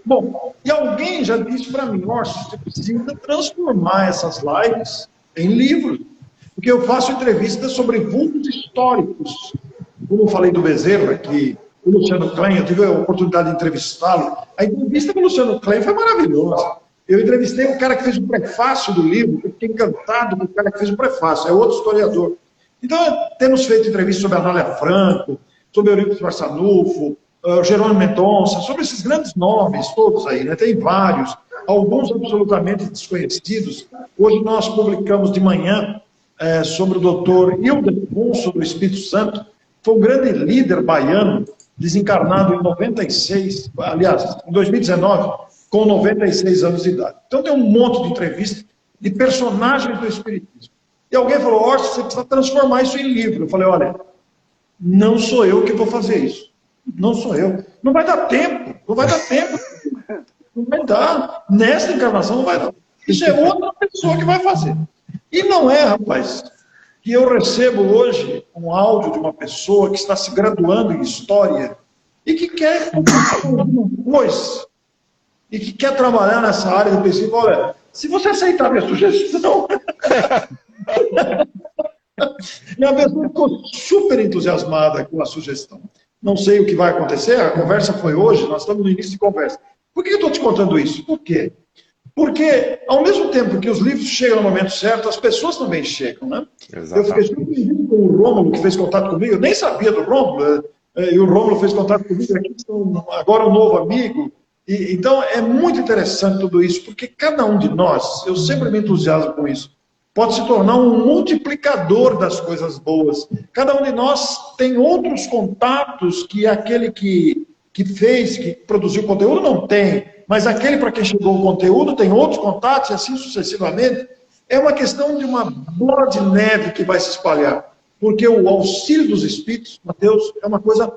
Bom, e alguém já disse para mim, Orson, você precisa transformar essas lives em livros, porque eu faço entrevistas sobre vultos históricos. Como eu falei do Bezerra, que o Luciano Klein, eu tive a oportunidade de entrevistá-lo. A entrevista com o Luciano Klein foi maravilhosa. Eu entrevistei o cara que fez o prefácio do livro, eu fiquei encantado com o cara que fez o prefácio, é outro historiador. Então, temos feito entrevistas sobre a Anália Franco, sobre Eurico Barçanufo, Jerônimo Mendonça, sobre esses grandes nomes todos aí, né? Tem vários, alguns absolutamente desconhecidos. Hoje nós publicamos de manhã sobre o doutor Ildefonso do Espírito Santo, foi um grande líder baiano, desencarnado em 96, aliás, em 2019, com 96 anos de idade. Então tem um monte de entrevistas de personagens do Espiritismo. E alguém falou, Orson, você precisa transformar isso em livro. Eu falei, olha, não sou eu que vou fazer isso. Não sou eu. Não vai dar tempo. Não vai dar tempo. Não vai dar. Nesta encarnação não vai dar. Isso é outra pessoa que vai fazer. E não é, rapaz, que eu recebo hoje um áudio de uma pessoa que está se graduando em História e que quer alguma coisa, e que quer trabalhar nessa área de pesquisa. Olha, se você aceitar a minha sugestão... E a pessoa ficou super entusiasmada com a sugestão. Não sei o que vai acontecer, a conversa foi hoje, nós estamos no início de conversa. Por que eu estou te contando isso? Por quê? Porque, ao mesmo tempo que os livros chegam no momento certo, as pessoas também chegam, né? Exatamente. Eu fiquei surpreendido com o Rômulo, que fez contato comigo, eu nem sabia do Rômulo, e o Rômulo fez contato comigo aqui, agora um novo amigo. Então, é muito interessante tudo isso, porque cada um de nós, eu sempre me entusiasmo com isso, pode se tornar um multiplicador das coisas boas. Cada um de nós tem outros contatos que aquele que fez, que produziu conteúdo, não tem. Mas aquele para quem chegou o conteúdo tem outros contatos e assim sucessivamente. É uma questão de uma bola de neve que vai se espalhar. Porque o auxílio dos espíritos, Mateus, é uma coisa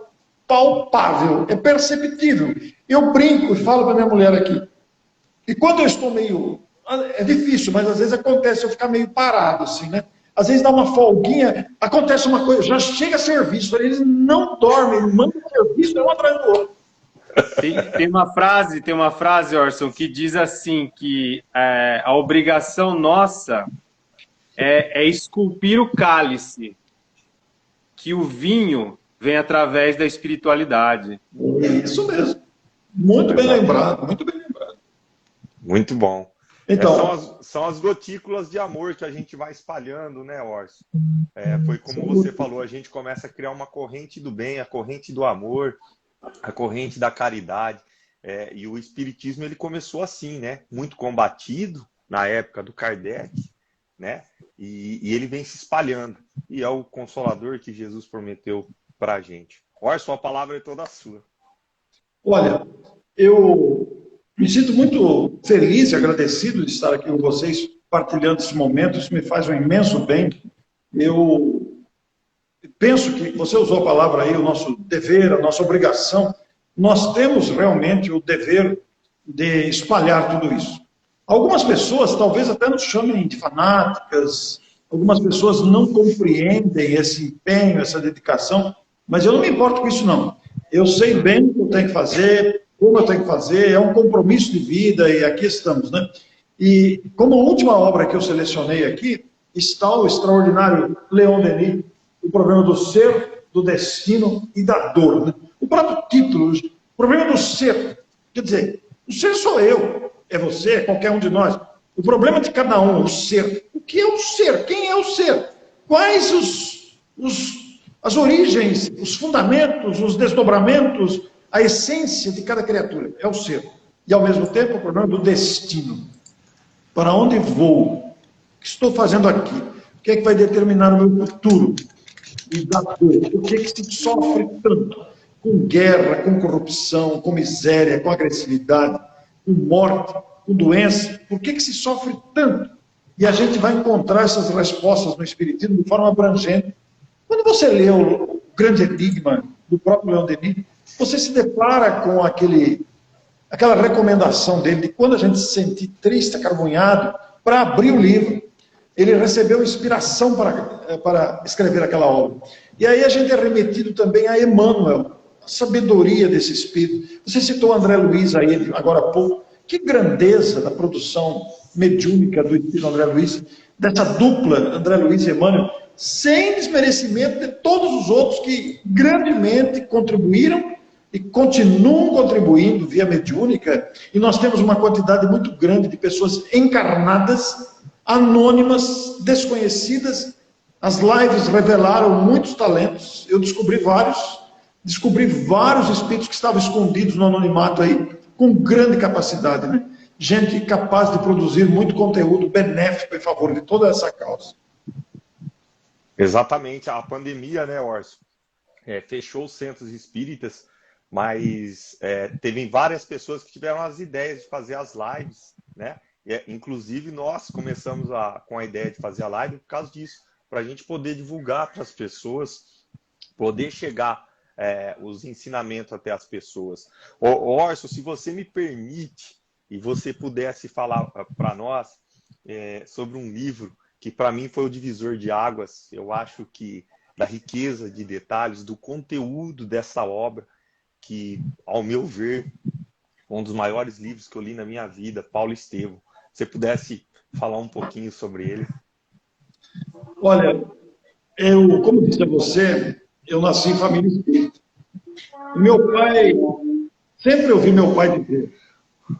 palpável, é perceptível. Eu brinco e falo para minha mulher aqui. E quando eu estou meio... É difícil, mas às vezes acontece eu ficar meio parado, assim, né? Às vezes dá uma folguinha, acontece uma coisa, já chega serviço, eles não dormem, mandam serviço, um atrás do outro. Tem uma frase, Orson, que diz assim, que a obrigação nossa é esculpir o cálice, que o vinho vem através da espiritualidade. Isso mesmo. Muito bem lembrado, muito bem lembrado. Muito bom. Então, são as gotículas de amor que a gente vai espalhando, né, Orson? Foi como você falou, a gente começa a criar uma corrente do bem, a corrente do amor, a corrente da caridade. E o Espiritismo, ele começou assim, né? Muito combatido na época do Kardec, né? E ele vem se espalhando. E é o Consolador que Jesus prometeu para a gente. Orson, a palavra é toda sua. Olha, eu me sinto muito feliz e agradecido de estar aqui com vocês, partilhando esse momento. Isso me faz um imenso bem. Eu penso que você usou a palavra aí, o nosso dever, a nossa obrigação. Nós temos realmente o dever de espalhar tudo isso. Algumas pessoas talvez até nos chamem de fanáticas, algumas pessoas não compreendem esse empenho, essa dedicação, mas eu não me importo com isso não. Eu sei bem o que eu tenho que fazer, como eu tenho que fazer, é um compromisso de vida e aqui estamos, né? E como última obra que eu selecionei aqui, está o extraordinário Leon Denis, o problema do ser, do destino e da dor, né? O próprio título, o problema do ser. Quer dizer, o ser sou eu, é você, é qualquer um de nós. O problema de cada um, o ser. O que é o ser? Quem é o ser? Quais as origens, os fundamentos, os desdobramentos, a essência de cada criatura? É o ser. E, ao mesmo tempo, o problema do destino. Para onde vou? O que estou fazendo aqui? O que é que vai determinar o meu futuro? E da dor. Por que se sofre tanto? Com guerra, com corrupção, com miséria, com agressividade, com morte, com doença. Por que se sofre tanto? E a gente vai encontrar essas respostas no Espiritismo de forma abrangente. Quando você lê o grande enigma do próprio Leon Denis, você se depara com aquela recomendação dele de quando a gente se sentir triste, acarunhado, para abrir o livro. Ele recebeu inspiração para escrever aquela obra. E aí a gente é remetido também a Emmanuel, a sabedoria desse espírito. Você citou André Luiz aí, agora há pouco. Que grandeza da produção mediúnica do espírito André Luiz, dessa dupla André Luiz e Emmanuel, sem desmerecimento de todos os outros que grandemente contribuíram e continuam contribuindo via mediúnica. E nós temos uma quantidade muito grande de pessoas encarnadas, anônimas, desconhecidas. As lives revelaram muitos talentos. Eu descobri vários espíritos que estavam escondidos no anonimato aí, com grande capacidade, né? Gente capaz de produzir muito conteúdo benéfico em favor de toda essa causa. Exatamente. A pandemia, né, Orson, fechou os centros espíritas, mas teve várias pessoas que tiveram as ideias de fazer as lives, né? Inclusive nós começamos com a ideia de fazer a live por causa disso, para a gente poder divulgar para as pessoas, poder chegar os ensinamentos até as pessoas. Orson, se você me permite e você pudesse falar para nós sobre um livro que para mim foi o divisor de águas, eu acho que da riqueza de detalhes, do conteúdo dessa obra, que, ao meu ver, um dos maiores livros que eu li na minha vida, Paulo Estevam. Se você pudesse falar um pouquinho sobre ele. Olha, como disse a você, eu nasci em família espírita. E meu pai, sempre ouvi meu pai dizer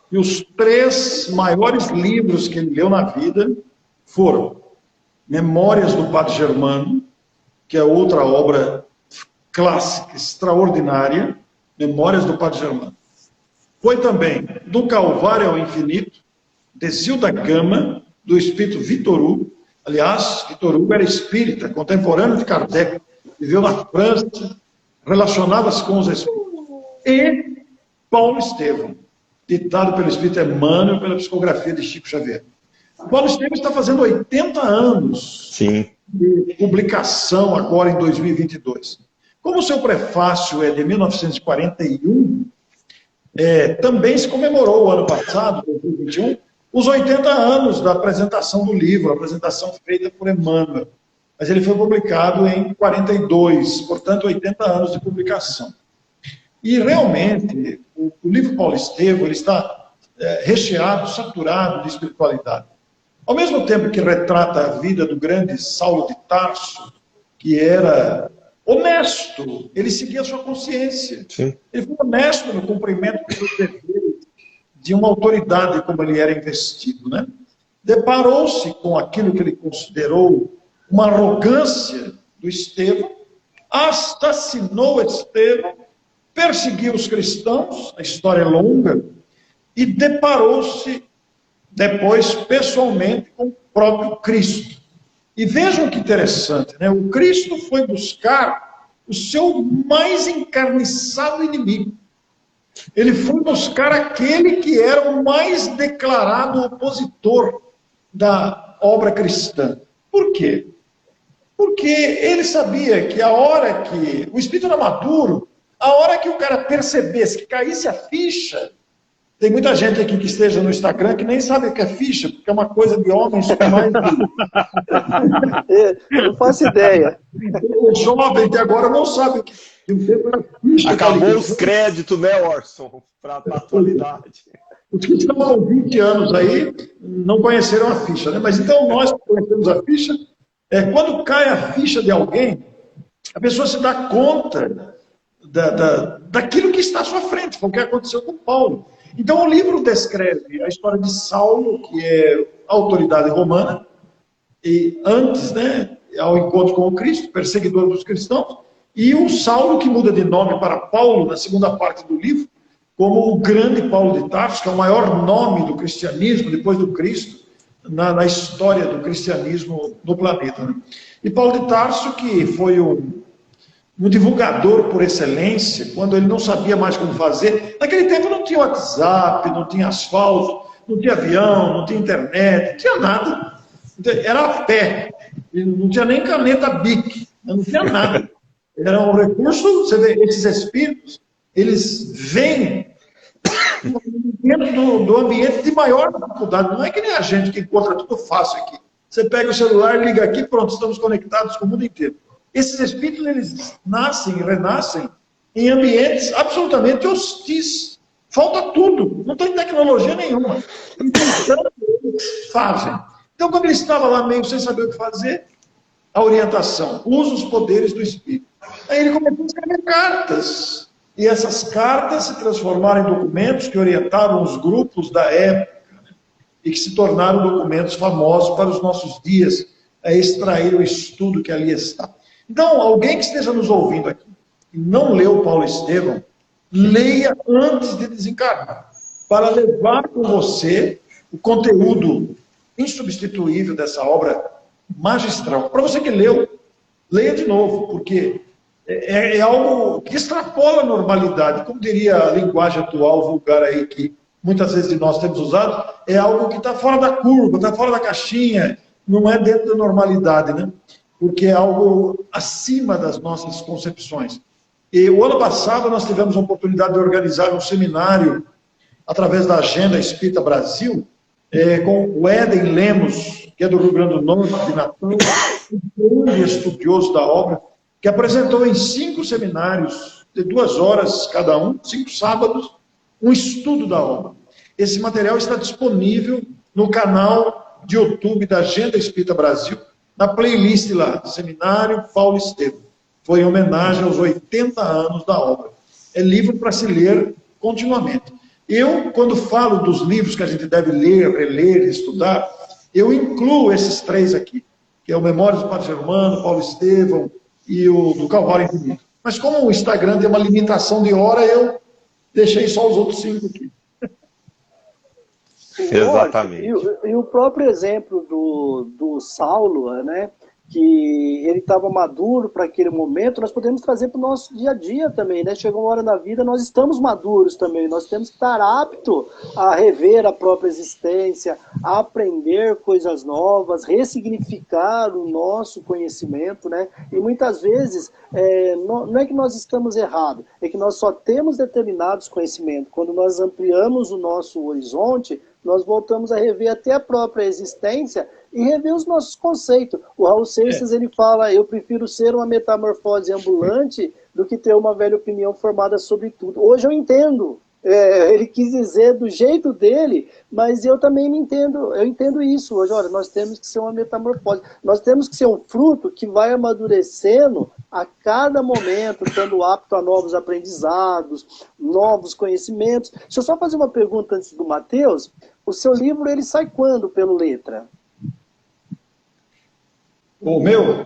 que os 3 maiores livros que ele leu na vida foram Memórias do Padre Germano, que é outra obra clássica, extraordinária, Memórias do Padre Germano. Foi também Do Calvário ao Infinito, de Zilda Gama, do espírito Vitor Hugo. Aliás, Vitor Hugo era espírita, contemporâneo de Kardec, viveu na França, relacionava-se com os espíritos. E Paulo Estevam, ditado pelo espírito Emmanuel, pela psicografia de Chico Xavier. Paulo Estevam está fazendo 80 anos Sim. de publicação agora em 2022. Como o seu prefácio é de 1941, também se comemorou o ano passado, 2021, os 80 anos da apresentação do livro, a apresentação feita por Emmanuel. Mas ele foi publicado em 42, portanto, 80 anos de publicação. E, realmente, o livro Paulo Estevam ele está recheado, saturado de espiritualidade. Ao mesmo tempo que retrata a vida do grande Saulo de Tarso, que era honesto, ele seguia a sua consciência. Sim. Ele foi honesto no cumprimento dos seus deveres de uma autoridade como ele era investido, né? Deparou-se com aquilo que ele considerou uma arrogância do Estevam, assassinou Estevam, perseguiu os cristãos, a história é longa, e deparou-se depois, pessoalmente, com o próprio Cristo. E vejam que interessante, né? O Cristo foi buscar o seu mais encarniçado inimigo. Ele foi buscar aquele que era o mais declarado opositor da obra cristã. Por quê? Porque ele sabia que a hora que o espírito era maduro, a hora que o cara percebesse, que caísse a ficha. Tem muita gente aqui que esteja no Instagram que nem sabe o que é ficha, porque é uma coisa de homens que mais... Eu não faço ideia. O jovem de agora não sabe o que era ficha. Acabou os créditos, né, Orson? Para a atualidade. Os que estão com 20 anos aí não conheceram a ficha, né? Mas então nós que conhecemos a ficha, quando cai a ficha de alguém, a pessoa se dá conta daquilo que está à sua frente, foi o que aconteceu com Paulo. Então, o livro descreve a história de Saulo, que é autoridade romana, e antes, né, ao encontro com o Cristo, perseguidor dos cristãos, e o Saulo, que muda de nome para Paulo, na segunda parte do livro, como o grande Paulo de Tarso, que é o maior nome do cristianismo, depois do Cristo, na história do cristianismo no planeta. Né? E Paulo de Tarso, que foi um divulgador por excelência, quando ele não sabia mais como fazer. Naquele tempo não tinha WhatsApp, não tinha asfalto, não tinha avião, não tinha internet, não tinha nada. Era a pé, não tinha nem caneta Bic, não tinha nada. Era um recurso, você vê, esses espíritos, eles vêm dentro do ambiente de maior dificuldade. Não é que nem a gente que encontra tudo fácil aqui. Você pega o celular, liga aqui, pronto, estamos conectados com o mundo inteiro. Esses espíritos, eles nascem e renascem em ambientes absolutamente hostis. Falta tudo, não tem tecnologia nenhuma. Então, eles fazem. Então, quando ele estava lá meio sem saber o que fazer, a orientação, usa os poderes do espírito. Aí ele começou a escrever cartas. E essas cartas se transformaram em documentos que orientaram os grupos da época, né? E que se tornaram documentos famosos para os nossos dias, a extrair o estudo que ali está. Então, alguém que esteja nos ouvindo aqui e não leu Paulo Estevão, leia antes de desencarnar, para levar com você o conteúdo insubstituível dessa obra magistral. Para você que leu, leia de novo, porque é algo que extrapola a normalidade, como diria a linguagem atual, vulgar aí, que muitas vezes de nós temos usado, é algo que está fora da curva, está fora da caixinha, não é dentro da normalidade, né? Porque é algo acima das nossas concepções. E o ano passado nós tivemos a oportunidade de organizar um seminário através da Agenda Espírita Brasil, com o Éden Lemos, que é do Rio Grande do Norte, de Natal, um grande estudioso da obra, que apresentou em 5 seminários, de 2 horas cada um, 5 sábados, um estudo da obra. Esse material está disponível no canal de YouTube da Agenda Espírita Brasil, na playlist lá, Seminário Paulo Estevão. Foi em homenagem aos 80 anos da obra. É livro para se ler continuamente. Eu, quando falo dos livros que a gente deve ler, reler, estudar, eu incluo esses 3 aqui, que é o Memórias do Padre Germano, Paulo Estevão e o do Calvário Infinito. Mas como o Instagram tem uma limitação de hora, eu deixei só os outros 5 aqui. Exatamente. E o próprio exemplo do Saulo, né, que ele estava maduro para aquele momento, nós podemos trazer para o nosso dia a dia também, né? Chegou uma hora na vida, nós estamos maduros também, nós temos que estar apto a rever a própria existência, a aprender coisas novas, ressignificar o nosso conhecimento, né? E muitas vezes, não é que nós estamos errados, é que nós só temos determinados conhecimentos. Quando nós ampliamos o nosso horizonte, nós voltamos a rever até a própria existência e rever os nossos conceitos. O Raul Seixas, ele fala, eu prefiro ser uma metamorfose ambulante do que ter uma velha opinião formada sobre tudo. Hoje eu entendo, ele quis dizer do jeito dele, mas eu também me entendo, eu entendo isso. Hoje, olha, nós temos que ser uma metamorfose, nós temos que ser um fruto que vai amadurecendo a cada momento, estando apto a novos aprendizados, novos conhecimentos. Deixa eu só fazer uma pergunta antes do Matheus. O seu livro, ele sai quando pelo Letra? O meu?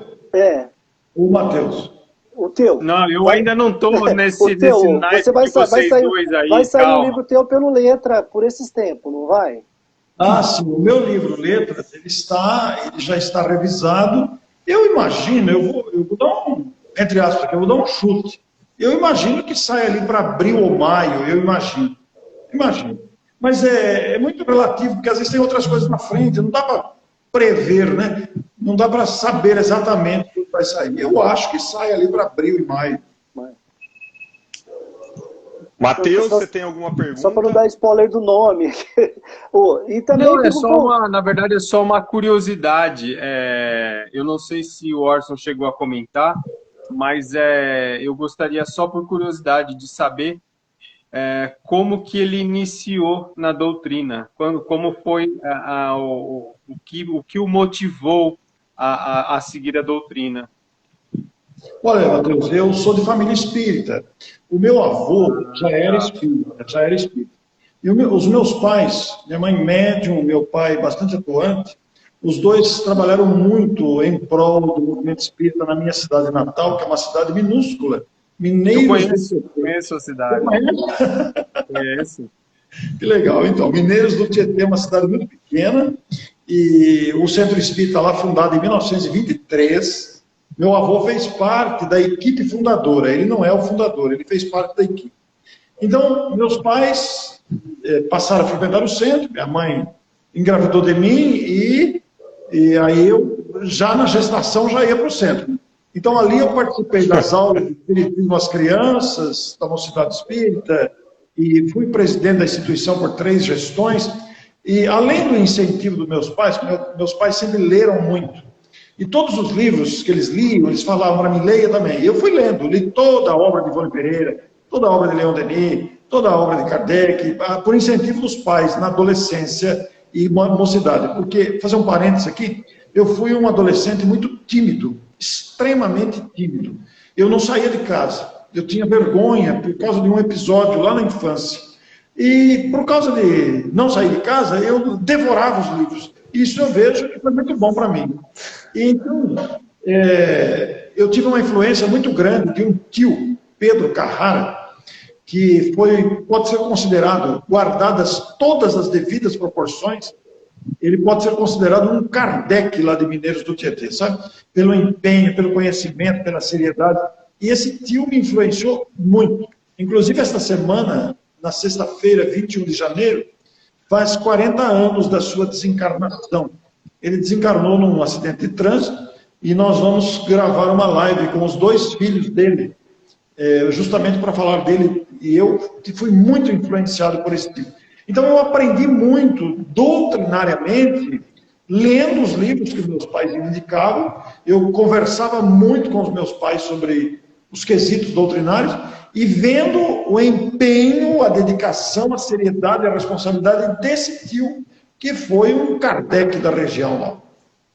O Matheus. O teu? Não, eu ainda não estou nesse naipe de vocês dois aí. Vai sair um livro teu pelo Letra por esses tempos, não vai? Ah, sim. O meu livro, Letras, ele já está revisado. Eu imagino, eu vou dar entre aspas, eu vou dar um chute. Eu imagino que saia ali para abril ou maio, eu imagino. Mas é muito relativo, porque às vezes tem outras coisas na frente, não dá para prever, né? Não dá para saber exatamente o que vai sair. Eu acho que sai ali para abril e maio. Matheus, você tem alguma pergunta? Só para não dar spoiler do nome. E também não, na verdade é só uma curiosidade. Eu não sei se o Orson chegou a comentar, mas eu gostaria só por curiosidade de saber como que ele iniciou na doutrina, como foi o que o motivou a seguir a doutrina. Olha, Matheus, eu sou de família espírita. O meu avô já era espírita, já era espírita. E os meus pais, minha mãe médium, meu pai bastante atuante, os dois trabalharam muito em prol do movimento espírita na minha cidade natal, que é uma cidade minúscula. Mineiros Eu conheço a cidade. Conheço. Que legal. Então, Mineiros do Tietê é uma cidade muito pequena e o Centro Espírita lá fundado em 1923. Meu avô fez parte da equipe fundadora. Ele não é o fundador, ele fez parte da equipe. Então, meus pais passaram a frequentar o centro, minha mãe engravidou de mim e aí eu, já na gestação, já ia para o centro. Então, ali eu participei das aulas de espiritismo às crianças, da Mocidade Espírita, e fui presidente da instituição por 3 gestões. E, além do incentivo dos meus pais sempre leram muito. E todos os livros que eles liam, eles falavam para mim, leia também. E eu fui lendo, li toda a obra de Ivone Pereira, toda a obra de Leon Denis, toda a obra de Kardec, por incentivo dos pais na adolescência e mocidade. Porque, fazer um parênteses aqui, eu fui um adolescente muito tímido, extremamente tímido. Eu não saía de casa, eu tinha vergonha por causa de um episódio lá na infância. E por causa de não sair de casa, eu devorava os livros. Isso eu vejo que foi muito bom para mim. E, então, eu tive uma influência muito grande de um tio, Pedro Carrara, que pode ser considerado, guardadas todas as devidas proporções, ele pode ser considerado um Kardec lá de Mineiros do Tietê, sabe? Pelo empenho, pelo conhecimento, pela seriedade. E esse tio me influenciou muito. Inclusive, esta semana, na sexta-feira, 21 de janeiro, faz 40 anos da sua desencarnação. Ele desencarnou num acidente de trânsito e nós vamos gravar uma live com os 2 filhos dele, justamente para falar dele. E eu fui muito influenciado por esse tio. Então, eu aprendi muito doutrinariamente, lendo os livros que meus pais indicavam. Eu conversava muito com os meus pais sobre os quesitos doutrinários e vendo o empenho, a dedicação, a seriedade e a responsabilidade desse tio, que foi um Kardec da região lá.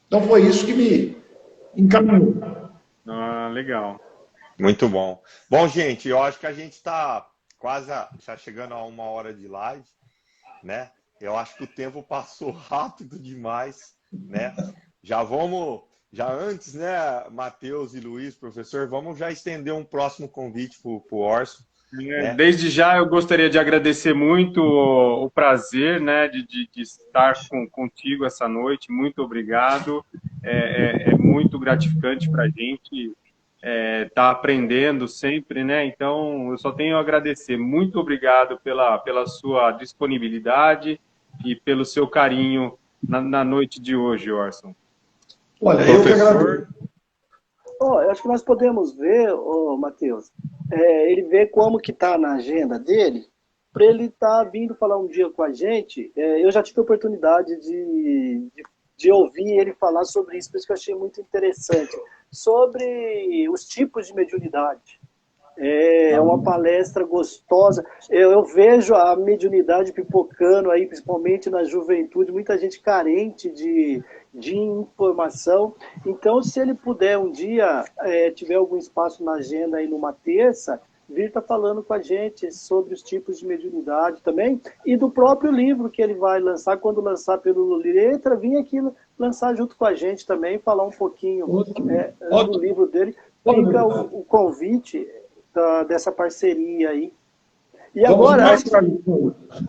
Então, foi isso que me encaminhou. Ah, legal. Muito bom. Bom, gente, eu acho que a gente está quase chegando a 1 hora de live, né? Eu acho que o tempo passou rápido demais, né? Já antes, né, Matheus e Luiz, professor, vamos já estender um próximo convite para o Orson. Né? Desde já eu gostaria de agradecer muito o prazer, né, de estar contigo essa noite. Muito obrigado. É muito gratificante para a gente estar aprendendo sempre, né? Então, eu só tenho a agradecer. Muito obrigado pela sua disponibilidade e pelo seu carinho na noite de hoje, Orson. Olha, eu que agradeço. Eu acho que nós podemos ver, Matheus, ele vê como que está na agenda dele, para ele estar vindo falar um dia com a gente. Eu já tive a oportunidade de ouvir ele falar sobre isso, por isso que eu achei muito interessante, sobre os tipos de mediunidade. É uma palestra gostosa. Eu vejo a mediunidade pipocando aí, principalmente na juventude, muita gente carente de informação. Então, se ele puder um dia, tiver algum espaço na agenda aí numa terça, vir estar falando com a gente sobre os tipos de mediunidade também, e do próprio livro que ele vai lançar, quando lançar pelo Letra, vir aqui lançar junto com a gente também, falar um pouquinho do livro dele. Fica o convite dessa parceria aí. E agora...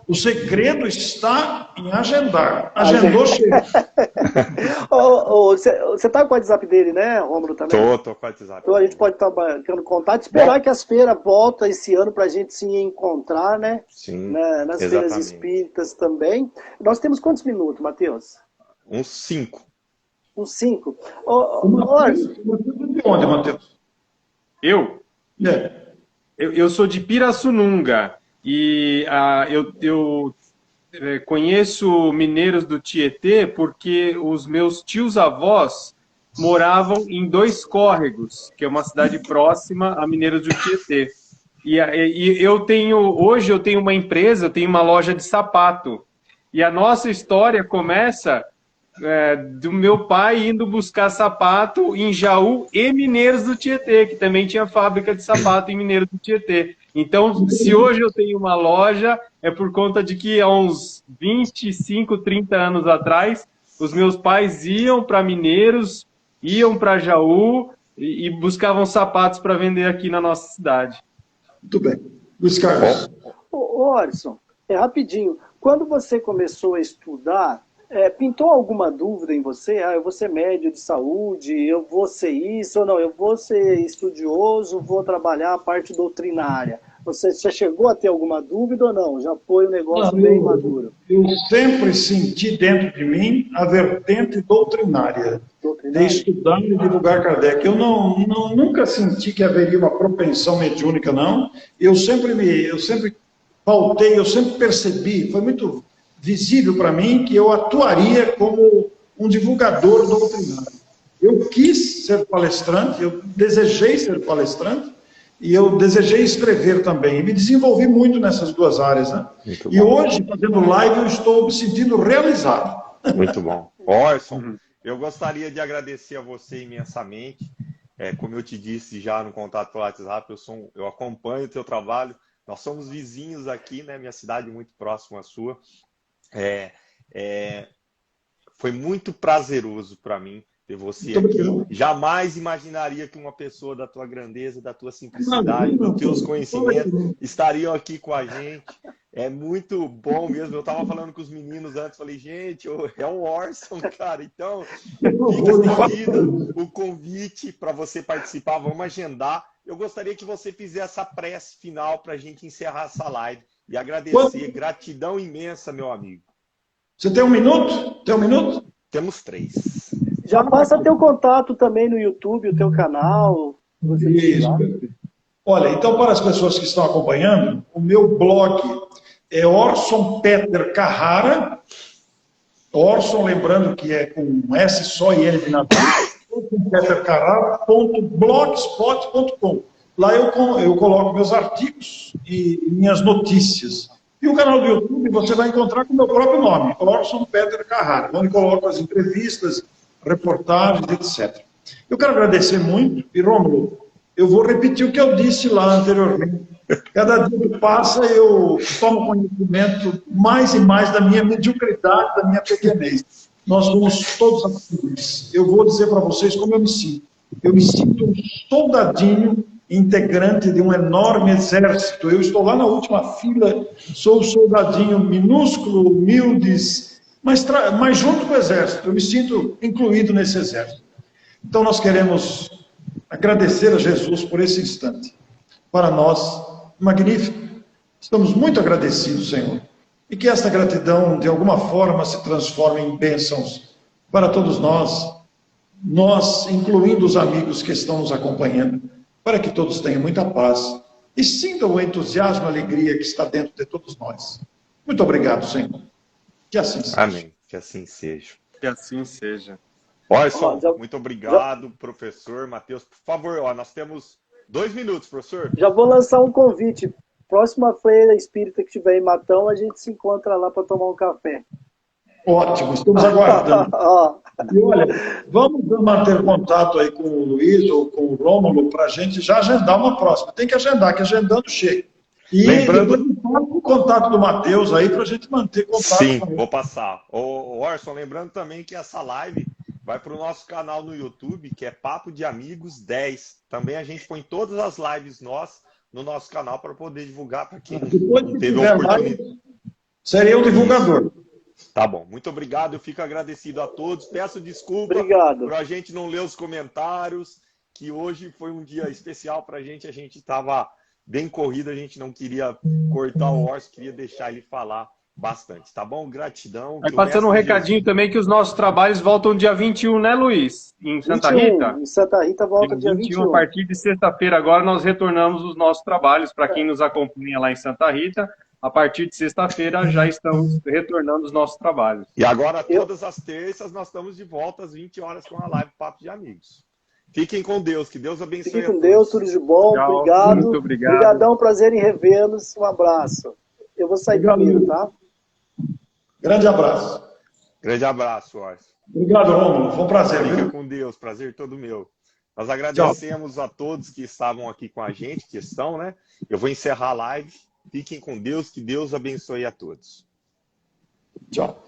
O segredo está em agendar. Agendou, chega. Você tá com o WhatsApp dele, né, Rômulo, também? Tô com o WhatsApp. Então a gente pode estar marcando contato, esperar que as feiras voltem esse ano para a gente se encontrar, né? Sim, nas feiras espíritas também. Nós temos quantos minutos, Matheus? Uns 5. Uns 5. De onde, Matheus? Eu? Eu sou de Pirassununga e eu conheço Mineiros do Tietê porque os meus tios-avós moravam em 2 Córregos, que é uma cidade próxima a Mineiros do Tietê. E hoje eu tenho uma empresa, eu tenho uma loja de sapato. E a nossa história começa do meu pai indo buscar sapato em Jaú e Mineiros do Tietê, que também tinha fábrica de sapato em Mineiros do Tietê. Então, se hoje eu tenho uma loja, é por conta de que há uns 25, 30 anos atrás, os meus pais iam para Mineiros, iam para Jaú e buscavam sapatos para vender aqui na nossa cidade. Muito bem. Luiz Carlos. Ô, Orson, rapidinho. Quando você começou a estudar, pintou alguma dúvida em você? Eu vou ser médico de saúde, eu vou ser isso ou não? Eu vou ser estudioso, vou trabalhar a parte doutrinária. Você já chegou a ter alguma dúvida ou não? Já foi um negócio bem maduro? Eu sempre senti dentro de mim a vertente doutrinária, de estudar e divulgar Kardec. Eu nunca senti que haveria uma propensão mediúnica, não. Eu sempre pautei, eu sempre percebi, foi muito visível para mim que eu atuaria como um divulgador doutrinário. Eu quis ser palestrante, eu desejei ser palestrante, e eu desejei escrever também, e me desenvolvi muito nessas duas áreas, né? E hoje, fazendo live, eu estou me sentindo realizado. Muito bom. Orson, eu gostaria de agradecer a você imensamente. Como eu te disse já no contato pelo WhatsApp, eu acompanho o teu trabalho. Nós somos vizinhos aqui, né? Minha cidade muito próxima à sua. Foi muito prazeroso para mim ter você aqui. Jamais imaginaria que uma pessoa da tua grandeza, da tua simplicidade, dos teus conhecimentos estariam aqui com a gente. É muito bom mesmo. Eu estava falando com os meninos antes, falei, gente, é um Orson, cara. Então, fica estendido o convite para você participar. Vamos agendar. Eu gostaria que você fizesse a prece final para a gente encerrar essa live e agradecer. Gratidão imensa, meu amigo. Você tem um minuto? Tem um minuto? Temos 3. Já passa teu contato também no YouTube, o teu canal. Isso. Olha, então para as pessoas que estão acompanhando, o meu blog é Orson Peter Carrara. Orson, lembrando que é com um S só e N de navio. orson.petercarrara.blogspot.com. Lá eu coloco meus artigos e minhas notícias. E o canal do YouTube você vai encontrar com o meu próprio nome, Orson Peter Carrara, onde coloco as entrevistas, reportagens, etc. Eu quero agradecer muito, e Rômulo, eu vou repetir o que eu disse lá anteriormente. Cada dia que passa eu tomo conhecimento mais e mais da minha mediocridade, da minha pequenez. Nós somos todos assim. Eu vou dizer para vocês como eu me sinto. Eu me sinto um soldadinho integrante de um enorme exército. Eu estou lá na última fila, sou um soldadinho minúsculo, humilde, mas junto com o exército, eu me sinto incluído nesse exército. Então nós queremos agradecer a Jesus por esse instante. Para nós, magnífico. Estamos muito agradecidos, Senhor. E que esta gratidão, de alguma forma, se transforme em bênçãos para todos nós, incluindo os amigos que estão nos acompanhando, para que todos tenham muita paz e sintam o entusiasmo e a alegria que está dentro de todos nós. Muito obrigado, Senhor. Que assim seja. Amém. Que assim seja. Que assim seja. Orson, muito obrigado, professor Matheus. Por favor, nós temos 2 minutos, professor. Já vou lançar um convite. Próxima feira espírita que tiver em Matão, a gente se encontra lá para tomar um café. Ótimo, estamos aguardando. E olha, vamos manter contato aí com o Luiz ou com o Rômulo para a gente já agendar uma próxima. Tem que agendar, que agendando chega. E lembrando o contato do Matheus aí para a gente manter contato. Sim, vou passar. O Orson, lembrando também que essa live vai para o nosso canal no YouTube, que é Papo de Amigos 10. Também a gente põe todas as lives no nosso canal para poder divulgar para quem não teve oportunidade. Seria um divulgador. Tá bom, muito obrigado, eu fico agradecido a todos, peço desculpa por a gente não ler os comentários, que hoje foi um dia especial para a gente estava bem corrido, a gente não queria cortar o Orson, queria deixar ele falar bastante, tá bom? Gratidão. Aí passando um recadinho também que os nossos trabalhos voltam dia 21, né, Luiz? Em Santa Rita? Em Santa Rita volta dia 21. A partir de sexta-feira agora nós retornamos os nossos trabalhos, para quem nos acompanha lá em Santa Rita. A partir de sexta-feira já estamos retornando os nossos trabalhos. E agora, todas as terças, nós estamos de volta às 20 horas com a live Papo de Amigos. Fiquem com Deus, que Deus abençoe. Fiquem com Deus, tudo de bom. Tchau, obrigado. Muito obrigado. Obrigadão, prazer em revê-los. Um abraço. Eu vou sair primeiro, tá? Grande abraço. Grande abraço, Orson. Obrigado, Rômulo. Foi um prazer, Fica viu? com Deus, prazer todo meu. Nós agradecemos a todos que estavam aqui com a gente, que estão, né? Eu vou encerrar a live. Fiquem com Deus, que Deus abençoe a todos. Tchau.